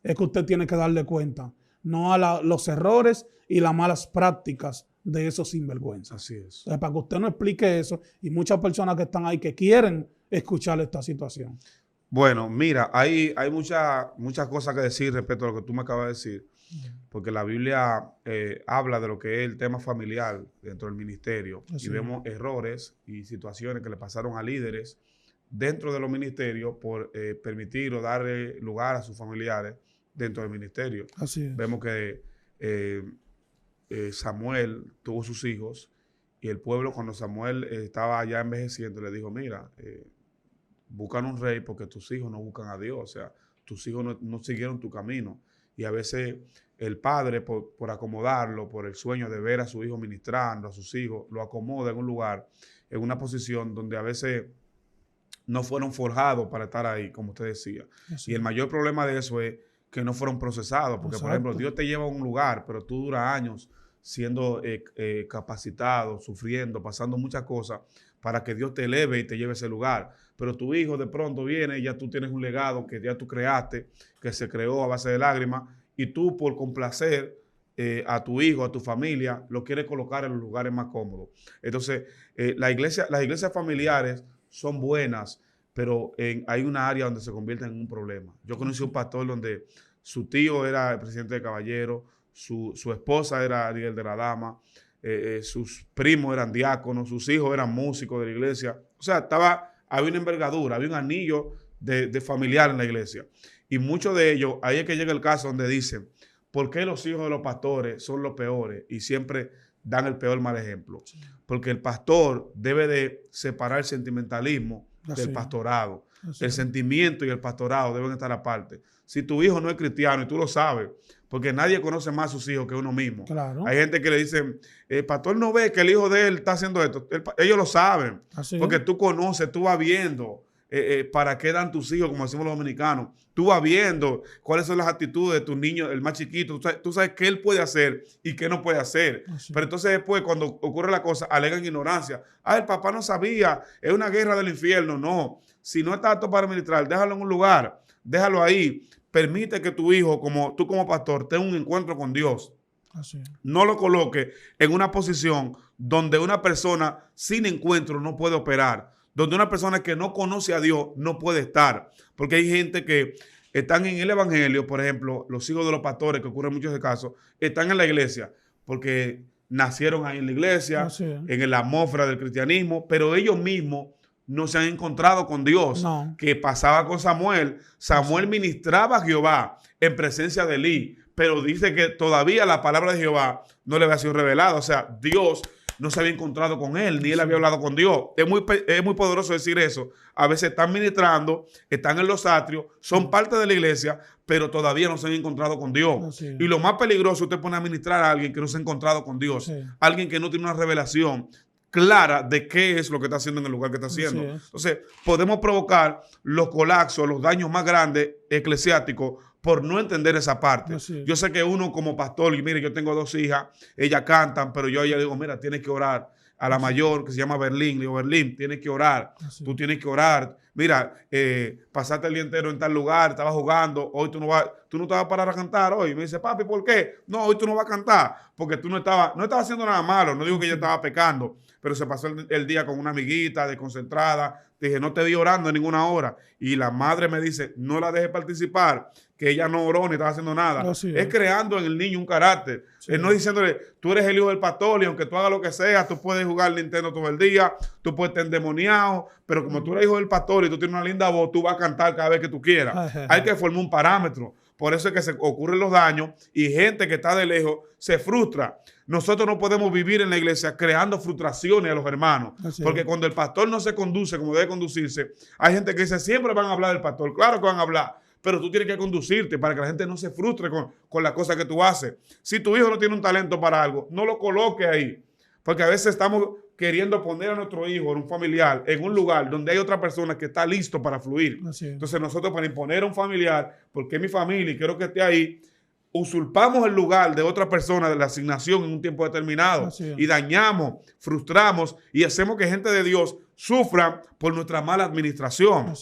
es que usted tiene que darle cuenta, no a los errores y las malas prácticas de esos sinvergüenzas. Así es. Entonces, para que usted nos explique eso, y muchas personas que están ahí que quieren escuchar esta situación. Bueno, mira, hay muchas cosas que decir respecto a lo que tú me acabas de decir, porque la Biblia habla de lo que es el tema familiar dentro del ministerio. Así y vemos errores y situaciones que le pasaron a líderes dentro de los ministerios por permitir o darle lugar a sus familiares dentro del ministerio. Así es. Vemos que Samuel tuvo sus hijos y el pueblo, cuando Samuel estaba ya envejeciendo, le dijo, mira, buscan un rey porque tus hijos no buscan a Dios, o sea, tus hijos no siguieron tu camino. Y a veces el padre, por acomodarlo, por el sueño de ver a su hijo ministrando, a sus hijos, lo acomoda en un lugar, en una posición donde a veces no fueron forjados para estar ahí, como usted decía. Así Y el mayor problema de eso es que no fueron procesados, porque Exacto. por ejemplo, Dios te lleva a un lugar, pero tú duras años siendo capacitado, sufriendo, pasando muchas cosas para que Dios te eleve y te lleve a ese lugar. Pero tu hijo de pronto viene y ya tú tienes un legado que ya tú creaste, que se creó a base de lágrimas, y tú por complacer a tu hijo, a tu familia, lo quieres colocar en los lugares más cómodos. Entonces, las iglesias familiares son buenas, pero hay una área donde se convierten en un problema. Yo conocí un pastor donde su tío era el presidente de Caballero, su esposa era líder de la dama, sus primos eran diáconos, sus hijos eran músicos de la iglesia. O sea, había una envergadura, había un anillo de familiar en la iglesia. Y muchos de ellos, ahí es que llega el caso donde dicen, ¿por qué los hijos de los pastores son los peores? Y siempre dan el peor mal ejemplo. Porque el pastor debe de separar el sentimentalismo del pastorado. El sentimiento y el pastorado deben estar aparte. Si tu hijo no es cristiano y tú lo sabes, porque nadie conoce más a sus hijos que uno mismo. Claro. Hay gente que le dicen, el pastor no ve que el hijo de él está haciendo esto. Ellos lo saben, porque tú conoces, tú vas viendo para qué dan tus hijos, como decimos los dominicanos. Tú vas viendo cuáles son las actitudes de tu niño, el más chiquito. Tú sabes qué él puede hacer y qué no puede hacer. Pero entonces después, cuando ocurre la cosa, alegan ignorancia. El papá no sabía, es una guerra del infierno. No, si no está apto para ministrar, déjalo en un lugar, déjalo ahí. Permite que tu hijo, tú como pastor, tenga un encuentro con Dios. Así es. No lo coloque en una posición donde una persona sin encuentro no puede operar, donde una persona que no conoce a Dios no puede estar. Porque hay gente que están en el evangelio, por ejemplo, los hijos de los pastores, que ocurre en muchos casos, están en la iglesia porque nacieron ahí en la iglesia, en la atmósfera del cristianismo, pero ellos mismos no se han encontrado con Dios. No. Que pasaba con Samuel. Samuel ministraba a Jehová en presencia de Elí, pero dice que todavía la palabra de Jehová no le había sido revelada. O sea, Dios no se había encontrado con él, ni él había hablado con Dios. Es muy poderoso decir eso. A veces están ministrando, están en los atrios, son parte de la iglesia, pero todavía no se han encontrado con Dios. Y lo más peligroso, usted pone a ministrar a alguien que no se ha encontrado con Dios, alguien que no tiene una revelación clara de qué es lo que está haciendo en el lugar que está haciendo. Entonces, podemos provocar los colapsos, los daños más grandes eclesiásticos por no entender esa parte. Yo sé que uno como pastor, y mire, yo tengo 2 hijas, ellas cantan, pero yo a ella le digo, mira, tienes que orar. A la mayor, que se llama Berlín, le digo, Berlín, tienes que orar. Tú tienes que orar. Mira, pasaste el día entero en tal lugar, estabas jugando, hoy tú no te vas a parar a cantar hoy. Me dice, papi, ¿por qué? No, hoy tú no vas a cantar, porque tú no estabas haciendo nada malo. No digo que ella estaba pecando, pero se pasó el día con una amiguita desconcentrada. Dije, no te vi orando en ninguna hora. Y la madre me dice, no la dejes participar, que ella no oró ni estaba haciendo nada. Es creando en el niño un carácter. No diciéndole, tú eres el hijo del pastor y aunque tú hagas lo que sea, tú puedes jugar Nintendo todo el día, tú puedes estar endemoniado, pero como tú eres hijo del pastor y tú tienes una linda voz, tú vas a cantar cada vez que tú quieras. Hay que formar un parámetro. Por eso es que se ocurren los daños y gente que está de lejos se frustra. Nosotros no podemos vivir en la iglesia creando frustraciones a los hermanos. Porque cuando el pastor no se conduce como debe conducirse, hay gente que dice, siempre van a hablar del pastor. Claro que van a hablar, pero tú tienes que conducirte para que la gente no se frustre con las cosas que tú haces. Si tu hijo no tiene un talento para algo, no lo coloque ahí, porque a veces estamos queriendo poner a nuestro hijo, un familiar, en un lugar donde hay otra persona que está listo para fluir. Entonces nosotros, para imponer a un familiar, porque es mi familia y quiero que esté ahí, usurpamos el lugar de otra persona de la asignación en un tiempo determinado y dañamos, frustramos y hacemos que gente de Dios sufra por nuestra mala administración.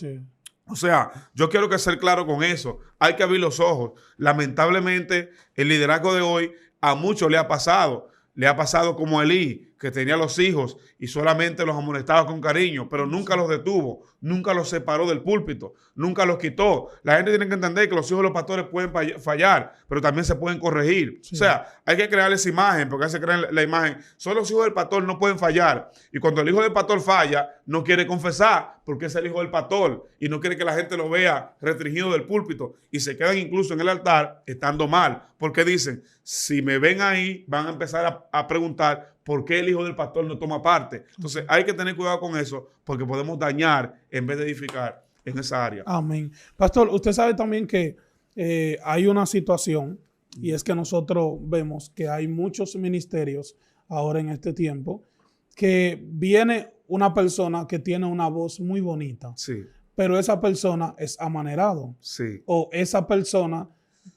O sea, yo quiero que ser claro con eso. Hay que abrir los ojos. Lamentablemente, el liderazgo de hoy a muchos le ha pasado. Le ha pasado como Elí, que tenía los hijos y solamente los amonestaba con cariño, pero nunca los detuvo, nunca los separó del púlpito, nunca los quitó. La gente tiene que entender que los hijos de los pastores pueden fallar, pero también se pueden corregir. Sí. O sea, hay que crear esa imagen, porque se crea la imagen. Solo los hijos del pastor no pueden fallar. Y cuando el hijo del pastor falla, no quiere confesar, porque es el hijo del pastor y no quiere que la gente lo vea restringido del púlpito. Y se quedan incluso en el altar estando mal, porque dicen, si me ven ahí, van a empezar a preguntar por qué el hijo del pastor no toma parte. Entonces hay que tener cuidado con eso, porque podemos dañar en vez de edificar en esa área. Amén. Pastor, usted sabe también que hay una situación, y es que nosotros vemos que hay muchos ministerios ahora en este tiempo, que viene una persona que tiene una voz muy bonita, sí, pero esa persona es amanerado, sí, o esa persona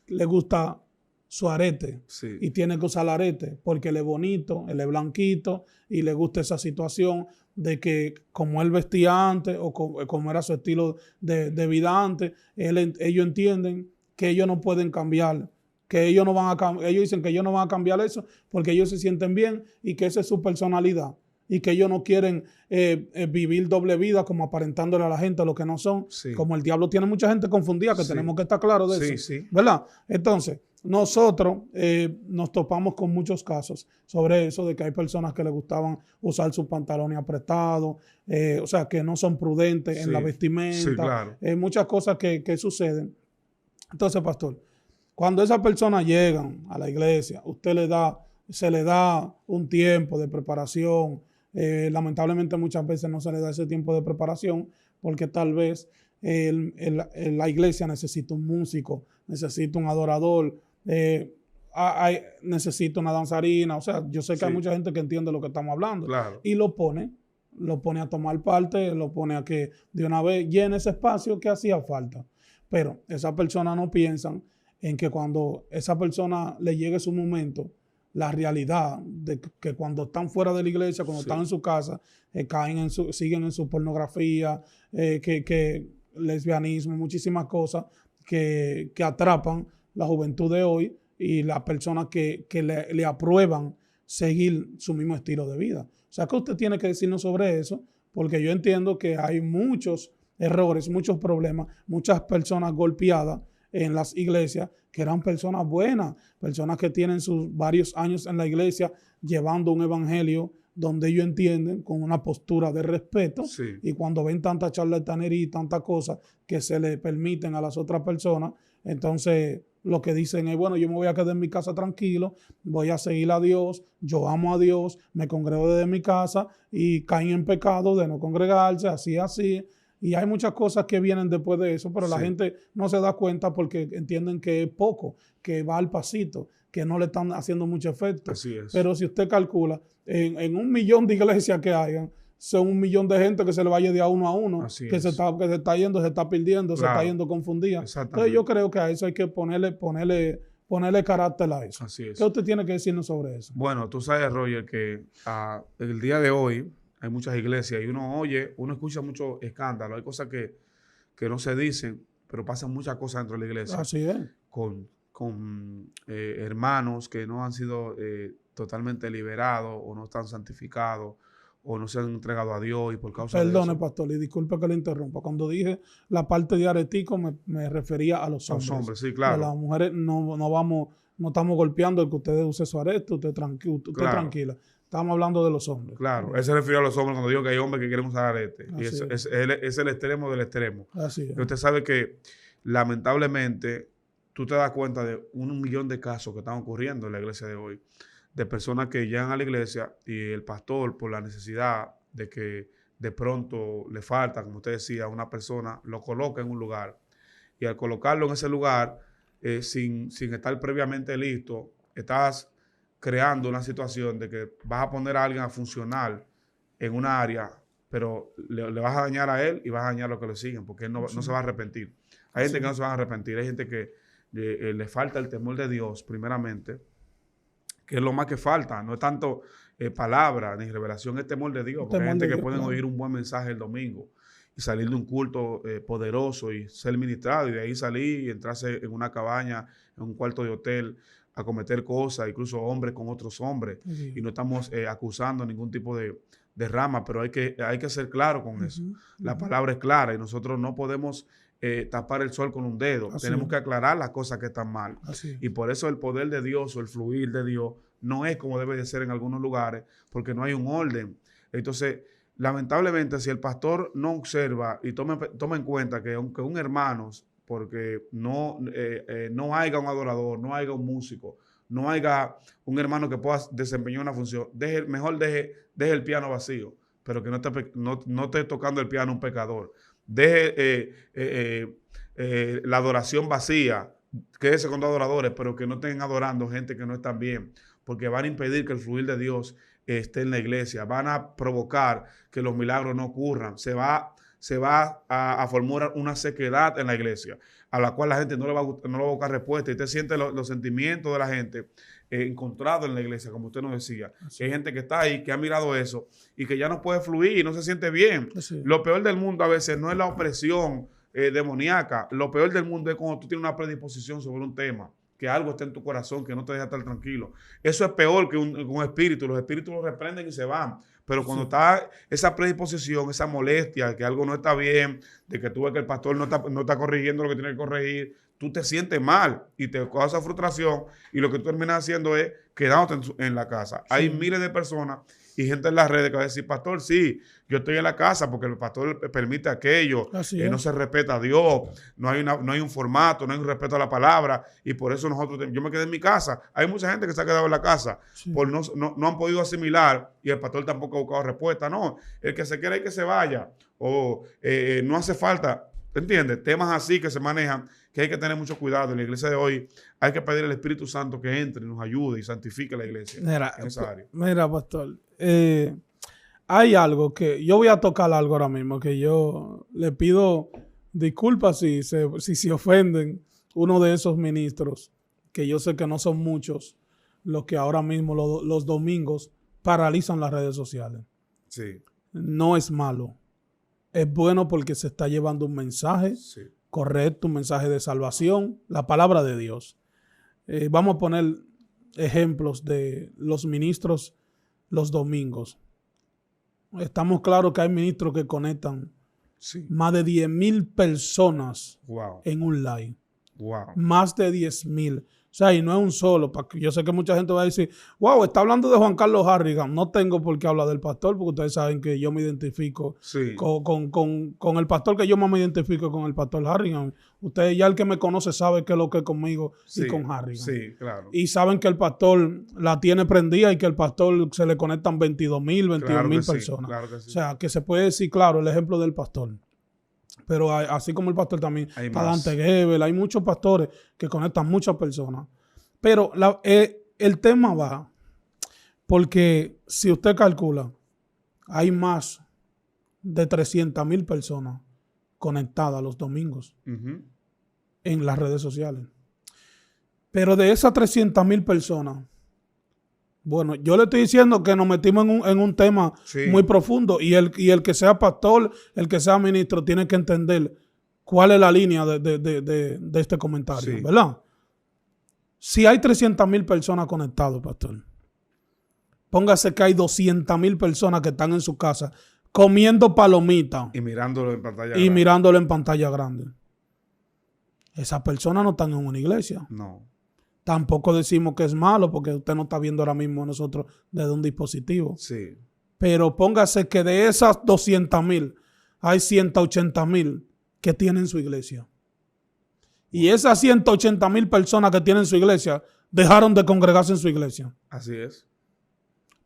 le gusta su arete, sí, y tiene que usar el arete porque él es bonito, él es blanquito y le gusta esa situación de que como él vestía antes o como era su estilo de vida antes, ellos entienden que ellos no pueden cambiar, que ellos no van a ellos dicen que ellos no van a cambiar eso porque ellos se sienten bien y que esa es su personalidad y que ellos no quieren vivir doble vida como aparentándole a la gente lo que no son, sí, como el diablo tiene mucha gente confundida, que sí, tenemos que estar claros de eso, sí, ¿verdad? Entonces, nosotros nos topamos con muchos casos sobre eso, de que hay personas que les gustaban usar sus pantalones apretados, o sea, que no son prudentes, sí, en la vestimenta, sí, claro, muchas cosas que suceden. Entonces, pastor, cuando esas personas llegan a la iglesia, se le da un tiempo de preparación. Lamentablemente muchas veces no se le da ese tiempo de preparación porque tal vez la iglesia necesita un músico, necesita un adorador, necesita una danzarina. O sea, yo sé que sí, hay mucha gente que entiende lo que estamos hablando, claro, y lo pone a tomar parte, lo pone a que de una vez llene ese espacio que hacía falta. Pero esas personas no piensan en que cuando esa persona le llegue su momento, la realidad de que cuando están fuera de la iglesia, cuando sí, están en su casa, siguen en su pornografía, que lesbianismo, muchísimas cosas que atrapan la juventud de hoy y las personas que le aprueban seguir su mismo estilo de vida. O sea, que usted tiene que decirnos sobre eso, porque yo entiendo que hay muchos errores, muchos problemas, muchas personas golpeadas en las iglesias que eran personas buenas, personas que tienen sus varios años en la iglesia llevando un evangelio donde ellos entienden con una postura de respeto, sí, y cuando ven tanta charlatanería y tantas cosas que se le permiten a las otras personas, entonces lo que dicen es, bueno, yo me voy a quedar en mi casa tranquilo, voy a seguir a Dios, yo amo a Dios, me congrego desde mi casa y caen en pecado de no congregarse, así. Y hay muchas cosas que vienen después de eso, pero sí, la gente no se da cuenta porque entienden que es poco, que va al pasito, que no le están haciendo mucho efecto. Así es. Pero si usted calcula, en 1 millón de iglesias que hayan, son 1 millón de gente que se le vaya de a uno a uno, que se está yendo, se está perdiendo, claro, se está yendo confundida. Entonces yo creo que a eso hay que ponerle carácter a eso. Así es. ¿Qué usted tiene que decirnos sobre eso? Bueno, tú sabes, Roger, que el día de hoy hay muchas iglesias y uno escucha mucho escándalo, hay cosas que no se dicen, pero pasan muchas cosas dentro de la iglesia. Así es. Con hermanos que no han sido totalmente liberados o no están santificados o no se han entregado a Dios y por causa de eso. Perdone, pastor, y disculpe que le interrumpa. Cuando dije la parte de aretico me refería a los hombres. Los hombres, sí, claro. A las mujeres no estamos golpeando el que ustedes usen su arete, usted claro, tranquila. Estamos hablando de los hombres. Claro, él se refiere a los hombres cuando digo que hay hombres que quieren usar arete. Y es el extremo del extremo. Así es. Y usted sabe que, lamentablemente, tú te das cuenta de 1 millón de casos que están ocurriendo en la iglesia de hoy, de personas que llegan a la iglesia y el pastor, por la necesidad de que de pronto le falta, como usted decía, a una persona, lo coloca en un lugar Y al colocarlo en ese lugar, sin estar previamente listo, estás creando una situación de que vas a poner a alguien a funcionar en una área, pero le vas a dañar a él y vas a dañar a los que lo siguen, porque él no se va a arrepentir. Hay gente que no se va a arrepentir, hay gente que le falta el temor de Dios, primeramente, que es lo más que falta. No es tanto palabra ni revelación, es temor de Dios, porque hay gente que pueden oír un buen mensaje el domingo y salir de un culto poderoso y ser ministrado, y de ahí salir y entrarse en una cabaña, en un cuarto de hotel, a cometer cosas, incluso hombres con otros hombres. Y no estamos acusando ningún tipo de rama, pero hay que ser claro con eso. La palabra es clara y nosotros no podemos tapar el sol con un dedo. Tenemos que aclarar las cosas que están mal. Y por eso el poder de Dios o el fluir de Dios no es como debe de ser en algunos lugares, porque no hay un orden. Entonces, lamentablemente, si el pastor no observa y toma en cuenta que aunque un hermano, porque no haya un adorador, no haya un músico, no haya un hermano que pueda desempeñar una función, mejor deje el piano vacío, pero que no esté tocando el piano un pecador. Deje la adoración vacía, quédese con 2 adoradores, pero que no estén adorando gente que no están bien, porque van a impedir que el fluir de Dios esté en la iglesia, van a provocar que los milagros no ocurran, se va a formar una sequedad en la iglesia, a la cual la gente no le va a buscar respuesta, y usted siente los sentimientos de la gente encontrados en la iglesia, como usted nos decía. Hay gente que está ahí, que ha mirado eso y que ya no puede fluir y no se siente bien. Lo peor del mundo a veces no es la opresión demoníaca, lo peor del mundo es cuando tú tienes una predisposición sobre un tema, que algo está en tu corazón que no te deja estar tranquilo. Eso es peor que un espíritu. Los espíritus los reprenden y se van. Pero cuando está esa predisposición, esa molestia, que algo no está bien, de que tú ves que el pastor no está corrigiendo lo que tiene que corregir, tú te sientes mal y te causa frustración, y lo que tú terminas haciendo es quedándote en la casa. Hay miles de personas y gente en las redes que va a decir, pastor, sí, yo estoy en la casa porque el pastor permite aquello, no se respeta a Dios, no hay un formato, no hay un respeto a la palabra, y por eso yo me quedé en mi casa. Hay mucha gente que se ha quedado en la casa, no han podido asimilar, y el pastor tampoco ha buscado respuesta. No, el que se quiera y que se vaya, o no hace falta. ¿Te entiendes? Temas así que se manejan, que hay que tener mucho cuidado. En la iglesia de hoy hay que pedir al Espíritu Santo que entre y nos ayude y santifique la iglesia en esa área. Mira, pastor, hay algo que yo voy a tocar algo ahora mismo, que yo le pido disculpas si se ofenden uno de esos ministros, que yo sé que no son muchos los que ahora mismo los domingos paralizan las redes sociales. Sí. No es malo. Es bueno porque se está llevando un mensaje correcto, un mensaje de salvación, la palabra de Dios. Vamos a poner ejemplos de los ministros los domingos. Estamos claros que hay ministros que conectan más de 10,000 personas en un live. Más de 10,000. O sea, y no es un solo. Yo sé que mucha gente va a decir, wow, está hablando de Juan Carlos Harrigan. No tengo por qué hablar del pastor, porque ustedes saben que yo me identifico con el pastor, que yo más me identifico con el pastor Harrigan. Ustedes ya el que me conoce sabe qué es lo que es conmigo y con Harrigan. Sí, claro. Y saben que el pastor la tiene prendida y que el pastor se le conectan 22,000, 22,000 personas. Claro que sí. O sea, que se puede decir, claro, el ejemplo del pastor. Pero así como el pastor también, está Dante Gebel, hay muchos pastores que conectan muchas personas. Pero el tema va porque si usted calcula, hay más de 300,000 personas conectadas los domingos en las redes sociales. Pero de esas 300,000 personas, bueno, yo le estoy diciendo que nos metimos en un tema muy profundo, y el que sea pastor, el que sea ministro, tiene que entender cuál es la línea de este comentario, ¿verdad? Si hay 300,000 personas conectadas, pastor, póngase que hay 200,000 personas que están en su casa comiendo palomitas y mirándolo en pantalla grande. Esas personas no están en una iglesia. No. Tampoco decimos que es malo, porque usted no está viendo ahora mismo a nosotros desde un dispositivo. Sí. Pero póngase que de esas 200,000 hay 180,000 que tienen su iglesia. Y esas 180,000 personas que tienen su iglesia dejaron de congregarse en su iglesia. Así es.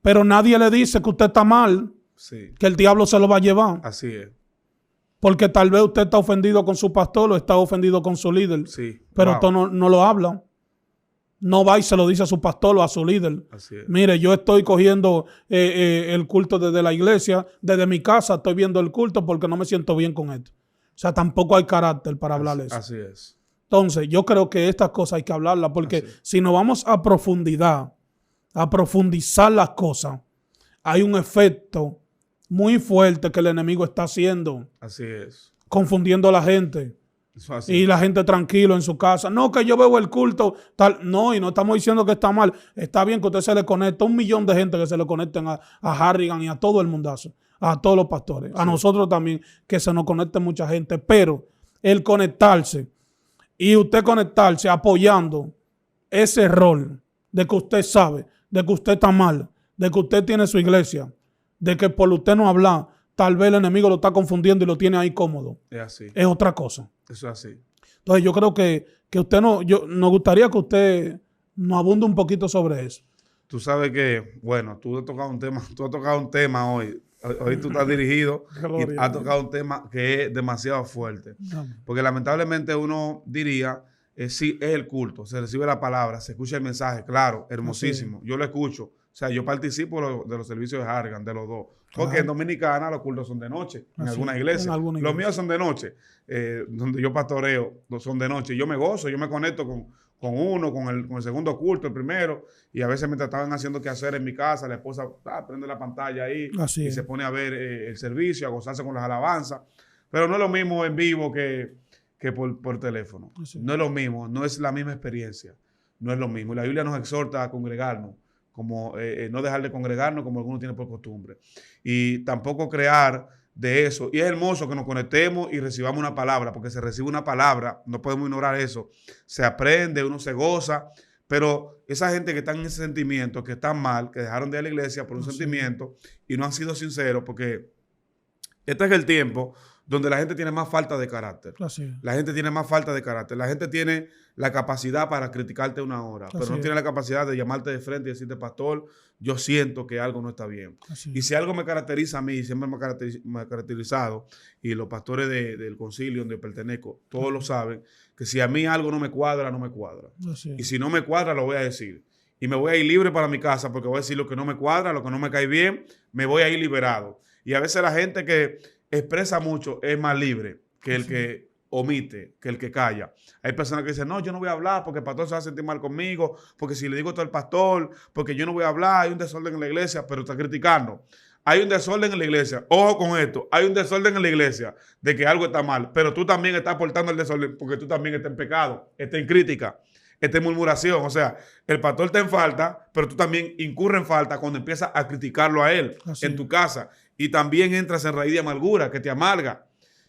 Pero nadie le dice que usted está mal, que el diablo se lo va a llevar. Así es. Porque tal vez usted está ofendido con su pastor o está ofendido con su líder. Sí. Pero Wow. usted no lo habla. No va y se lo dice a su pastor o a su líder. Así es. Mire, yo estoy cogiendo el culto desde la iglesia, desde mi casa estoy viendo el culto porque no me siento bien con esto. O sea, tampoco hay carácter para hablar eso. Así es. Entonces, yo creo que estas cosas hay que hablarlas porque Así es. si nos vamos a profundidad, a profundizar las cosas, hay un efecto muy fuerte que el enemigo está haciendo, Así es. confundiendo a la gente. Eso así. Y la gente tranquilo en su casa. No, que yo veo el culto, tal. No, y no estamos diciendo que está mal. Está bien que usted se le conecte, 1 millón de gente que se le conecten a Harrigan y a todo el mundazo, a todos los pastores, a nosotros también, que se nos conecte mucha gente. Pero el conectarse y usted conectarse apoyando ese rol de que usted sabe, de que usted está mal, de que usted tiene su iglesia, de que por usted no hablar, tal vez el enemigo lo está confundiendo y lo tiene ahí cómodo. Es así. Es otra cosa. Eso es así. Entonces yo creo que usted nos gustaría que usted nos abunde un poquito sobre eso. Tú sabes que, bueno, tú has tocado un tema hoy. Hoy tú estás dirigido y has tocado un tema que es demasiado fuerte. Porque lamentablemente uno diría, sí, es el culto, se recibe la palabra, se escucha el mensaje, claro, hermosísimo. Yo lo escucho. O sea, yo participo de los servicios de Harrigan, de los dos. Porque en Dominicana los cultos son de noche, en algunas iglesias. Los míos son de noche. Donde yo pastoreo, son de noche. Yo me gozo, yo me conecto con uno, con el segundo culto, el primero. Y a veces mientras estaban haciendo qué hacer en mi casa, la esposa prende la pantalla ahí y se pone a ver el servicio, a gozarse con las alabanzas. Pero no es lo mismo en vivo que por teléfono. No es lo mismo, no es la misma experiencia. No es lo mismo. La Biblia nos exhorta a congregarnos, como no dejar de congregarnos como algunos tienen por costumbre. Y tampoco crear de eso. Y es hermoso que nos conectemos y recibamos una palabra, porque se recibe una palabra, no podemos ignorar eso. Se aprende, uno se goza, pero esa gente que está en ese sentimiento, que están mal, que dejaron de ir a la iglesia por un sentimiento y no han sido sinceros, porque este es el tiempo donde la gente tiene más falta de carácter. La gente tiene más falta de carácter. La gente tiene la capacidad para criticarte una hora, pero no tiene la capacidad de llamarte de frente y decirte, pastor, yo siento que algo no está bien. Y si algo me caracteriza a mí, siempre me ha caracterizado, y los pastores del concilio donde pertenezco, todos lo saben, que si a mí algo no me cuadra, no me cuadra. Y si no me cuadra, lo voy a decir. Y me voy a ir libre para mi casa porque voy a decir lo que no me cuadra, lo que no me cae bien, me voy a ir liberado. Y a veces la gente que expresa mucho es más libre que el que omite, que el que calla. Hay personas que dicen, no, yo no voy a hablar porque el pastor se va a sentir mal conmigo, porque si le digo esto al pastor, porque yo no voy a hablar, hay un desorden en la iglesia, pero está criticando. Hay un desorden en la iglesia. Ojo con esto, hay un desorden en la iglesia de que algo está mal, pero tú también estás aportando el desorden porque tú también estás en pecado, estás en crítica, estás en murmuración. O sea, el pastor está en falta, pero tú también incurres en falta cuando empiezas a criticarlo a él en tu casa. Y también entras en raíz de amargura que te amarga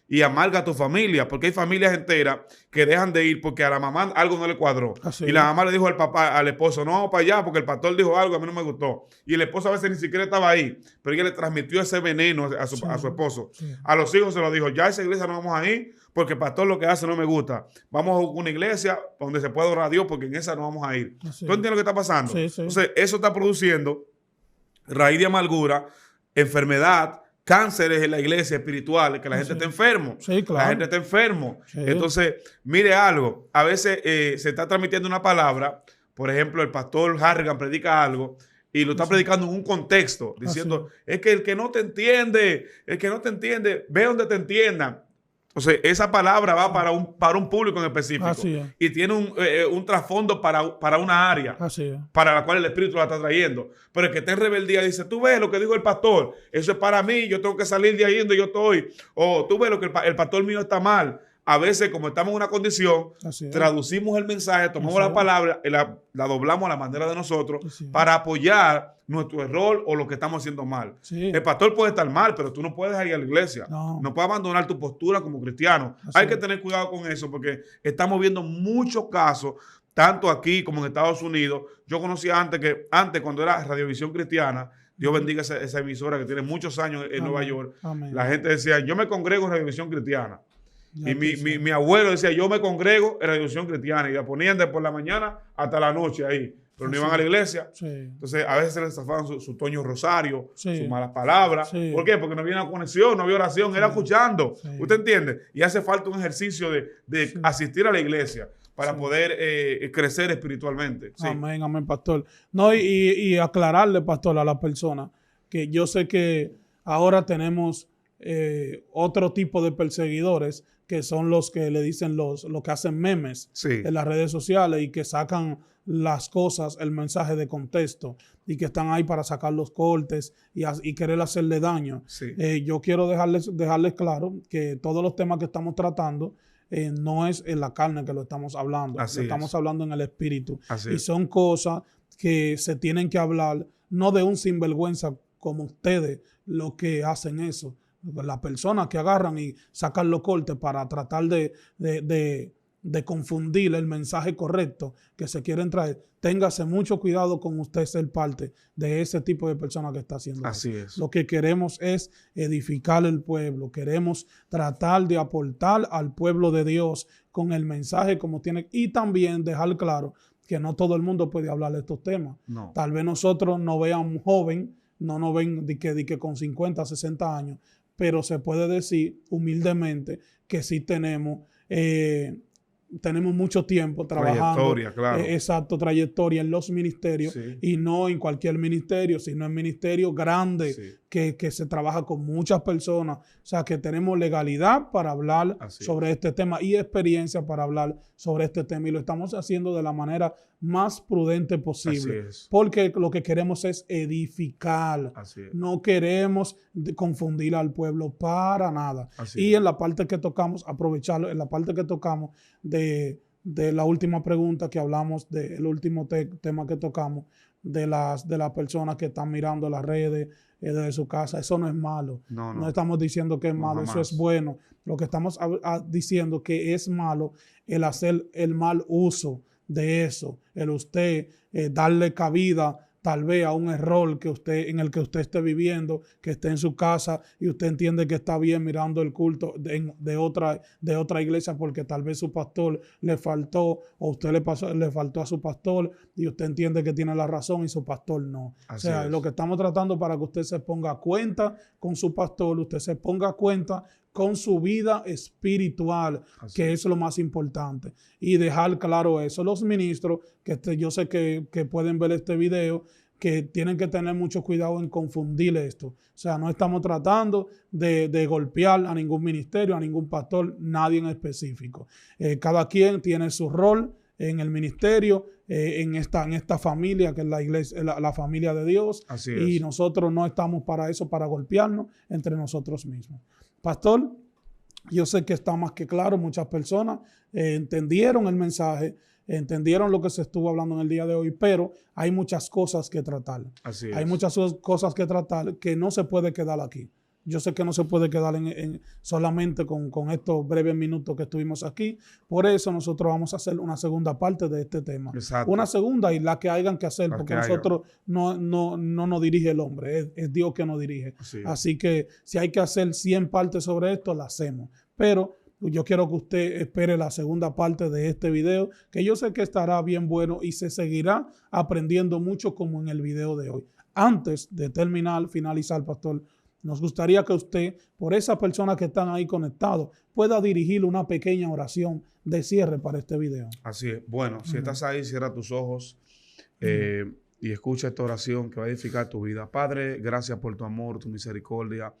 y amarga a tu familia, porque hay familias enteras que dejan de ir porque a la mamá algo no le cuadró. Y la mamá le dijo al papá, al esposo, no vamos para allá porque el pastor dijo algo, a mí no me gustó. Y el esposo a veces ni siquiera estaba ahí, pero ella le transmitió ese veneno a su esposo. A los hijos se lo dijo, ya a esa iglesia no vamos a ir porque el pastor lo que hace no me gusta. Vamos a una iglesia donde se pueda orar a Dios porque en esa no vamos a ir. ¿Tú entiendes lo que está pasando? Entonces, eso está produciendo raíz de amargura, enfermedad, cánceres en la iglesia espiritual, que la gente está enfermo. La gente está enfermo. Entonces, mire algo, a veces se está transmitiendo una palabra, por ejemplo, el pastor Harrigan predica algo y lo está predicando en un contexto, diciendo, es que el que no te entiende, ve donde te entiendan. O sea, esa palabra va para un público en específico y tiene un trasfondo para una área para la cual el Espíritu la está trayendo. Pero el que está en rebeldía dice, tú ves lo que dijo el pastor, eso es para mí, yo tengo que salir de ahí donde yo estoy. O tú ves lo que el pastor mío está mal. A veces, como estamos en una condición, traducimos el mensaje, tomamos la palabra y la doblamos a la manera de nosotros para apoyar nuestro error o lo que estamos haciendo mal. El pastor puede estar mal, pero tú no puedes ir a la iglesia. No puedes abandonar tu postura como cristiano. Hay que tener cuidado con eso porque estamos viendo muchos casos, tanto aquí como en Estados Unidos. Yo conocía antes cuando era Radiovisión Cristiana, Dios bendiga esa emisora que tiene muchos años en Nueva York. La gente decía, yo me congrego en Radiovisión Cristiana. Y mi abuelo decía, yo me congrego en la Radiovisión Cristiana. Y la ponían de por la mañana hasta la noche ahí. pero no iban a la iglesia. Sí. Entonces, a veces se les zafaban su Toño Rosario, Sí. sus malas palabras. Sí. ¿Por qué? Porque no había una conexión, no había oración, era escuchando. Sí. ¿Usted entiende? Y hace falta un ejercicio de asistir a la iglesia para poder crecer espiritualmente. Sí. Amén, amén, pastor. No, y aclararle, pastor, a la persona que yo sé que ahora tenemos otro tipo de perseguidores que son los que le dicen los que hacen memes en las redes sociales y que sacan las cosas, el mensaje de contexto y que están ahí para sacar los cortes y querer hacerle daño. Sí. Yo quiero dejarles claro que todos los temas que estamos tratando no es en la carne que lo estamos hablando, estamos hablando en el espíritu. Y son cosas que se tienen que hablar, no de un sinvergüenza como ustedes, los que hacen eso. Las personas que agarran y sacan los cortes para tratar de confundir el mensaje correcto que se quieren traer. Téngase mucho cuidado con usted ser parte de ese tipo de personas que está haciendo Así eso. es. Lo que queremos es edificar el pueblo. Queremos tratar de aportar al pueblo de Dios con el mensaje como tiene. Y también dejar claro que no todo el mundo puede hablar de estos temas. No. Tal vez nosotros no veamos un joven, no nos ven de que con 50, 60 años, pero se puede decir humildemente que sí tenemos mucho tiempo trabajando. Trayectoria, claro. Exacto, trayectoria en los ministerios y no en cualquier ministerio, sino en ministerios grandes que se trabaja con muchas personas. O sea, que tenemos legalidad para hablar sobre este tema y experiencia para hablar sobre este tema y lo estamos haciendo de la manera más prudente posible. Porque lo que queremos es edificar. No queremos confundir al pueblo para nada. Y en la parte que tocamos, aprovecharlo, en la parte que tocamos de la última pregunta que hablamos, del último tema que tocamos, de las personas que están mirando las redes desde su casa, eso no es malo. No estamos diciendo que es malo, eso es bueno. Lo que estamos diciendo que es malo el hacer el mal uso de eso, el usted darle cabida tal vez a un error en el que usted esté viviendo, que esté en su casa y usted entiende que está bien mirando el culto de otra iglesia porque tal vez su pastor le faltó o usted le faltó a su pastor y usted entiende que tiene la razón y su pastor no. Así o sea, es. Lo que estamos tratando para que usted se ponga a cuenta con su pastor, usted se ponga a cuenta con su vida espiritual, que es lo más importante. Y dejar claro eso. Los ministros, que yo sé que pueden ver este video, que tienen que tener mucho cuidado en confundir esto. O sea, no estamos tratando de golpear a ningún ministerio, a ningún pastor, nadie en específico. Cada quien tiene su rol en el ministerio, en esta familia que es la iglesia, la familia de Dios. Y nosotros no estamos para eso, para golpearnos entre nosotros mismos. Pastor, yo sé que está más que claro, muchas personas entendieron el mensaje, entendieron lo que se estuvo hablando en el día de hoy, pero hay muchas cosas que tratar. Hay muchas cosas que tratar que no se puede quedar aquí. Yo sé que no se puede quedar solamente con estos breves minutos que estuvimos aquí. Por eso nosotros vamos a hacer una segunda parte de este tema. Una segunda y la que hayan que hacer, porque nosotros no nos dirige el hombre, es Dios que nos dirige. Así que si hay que hacer 100 partes sobre esto, la hacemos. Pero yo quiero que usted espere la segunda parte de este video, que yo sé que estará bien bueno y se seguirá aprendiendo mucho como en el video de hoy. Antes de finalizar, pastor, nos gustaría que usted, por esas personas que están ahí conectados, pueda dirigir una pequeña oración de cierre para este video. Así es. Bueno, si estás ahí, cierra tus ojos y escucha esta oración que va a edificar tu vida. Padre, gracias por tu amor, tu misericordia.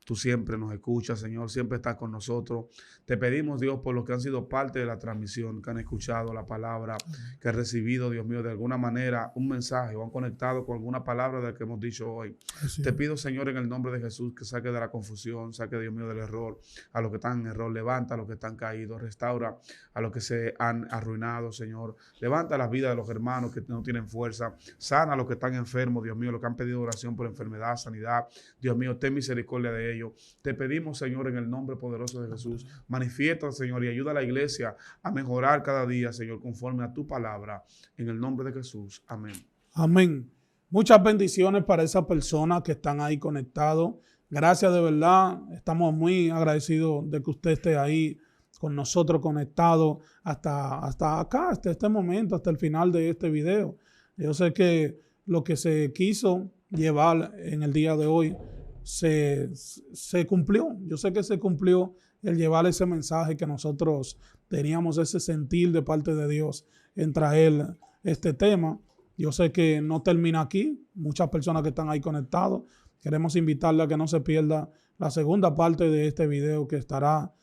Tú siempre nos escuchas, Señor, siempre estás con nosotros. Te pedimos, Dios, por los que han sido parte de la transmisión, que han escuchado la palabra, que han recibido, Dios mío, de alguna manera un mensaje o han conectado con alguna palabra de la que hemos dicho hoy. Te pido, Señor, en el nombre de Jesús, que saque de la confusión, saque, Dios mío, del error, a los que están en error, levanta a los que están caídos, restaura a los que se han arruinado, Señor. Levanta la vida de los hermanos que no tienen fuerza, sana a los que están enfermos, Dios mío, los que han pedido oración por enfermedad, sanidad. Dios mío, ten misericordia de ellos. Te pedimos, Señor, en el nombre poderoso de Jesús, manifiesta, Señor, y ayuda a la iglesia a mejorar cada día, Señor, conforme a tu palabra. En el nombre de Jesús. Amén. Amén. Muchas bendiciones para esas personas que están ahí conectados. Gracias de verdad. Estamos muy agradecidos de que usted esté ahí con nosotros conectado hasta acá, hasta este momento, hasta el final de este video. Yo sé que lo que se quiso llevar en el día de hoy se cumplió. Yo sé que se cumplió el llevar ese mensaje que nosotros teníamos, ese sentir de parte de Dios en traer este tema. Yo sé que no termina aquí. Muchas personas que están ahí conectados, queremos invitarle a que no se pierda la segunda parte de este video, que estará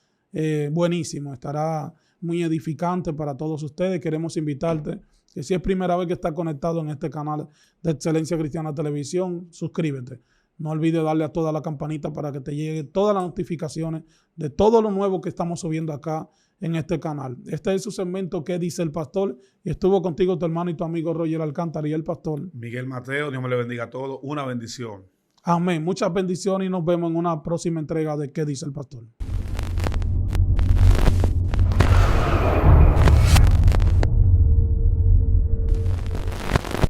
buenísimo, estará muy edificante para todos ustedes. Queremos invitarte que si es primera vez que estás conectado en este canal de Excelencia Cristiana Televisión, suscríbete. No olvides darle a toda la campanita para que te lleguen todas las notificaciones de todo lo nuevo que estamos subiendo acá en este canal. Este es su segmento ¿Qué dice el pastor? Y estuvo contigo tu hermano y tu amigo Roger Alcántara y el pastor Miguel Mateo. Dios me le bendiga a todos. Una bendición. Amén. Muchas bendiciones y nos vemos en una próxima entrega de ¿Qué dice el pastor?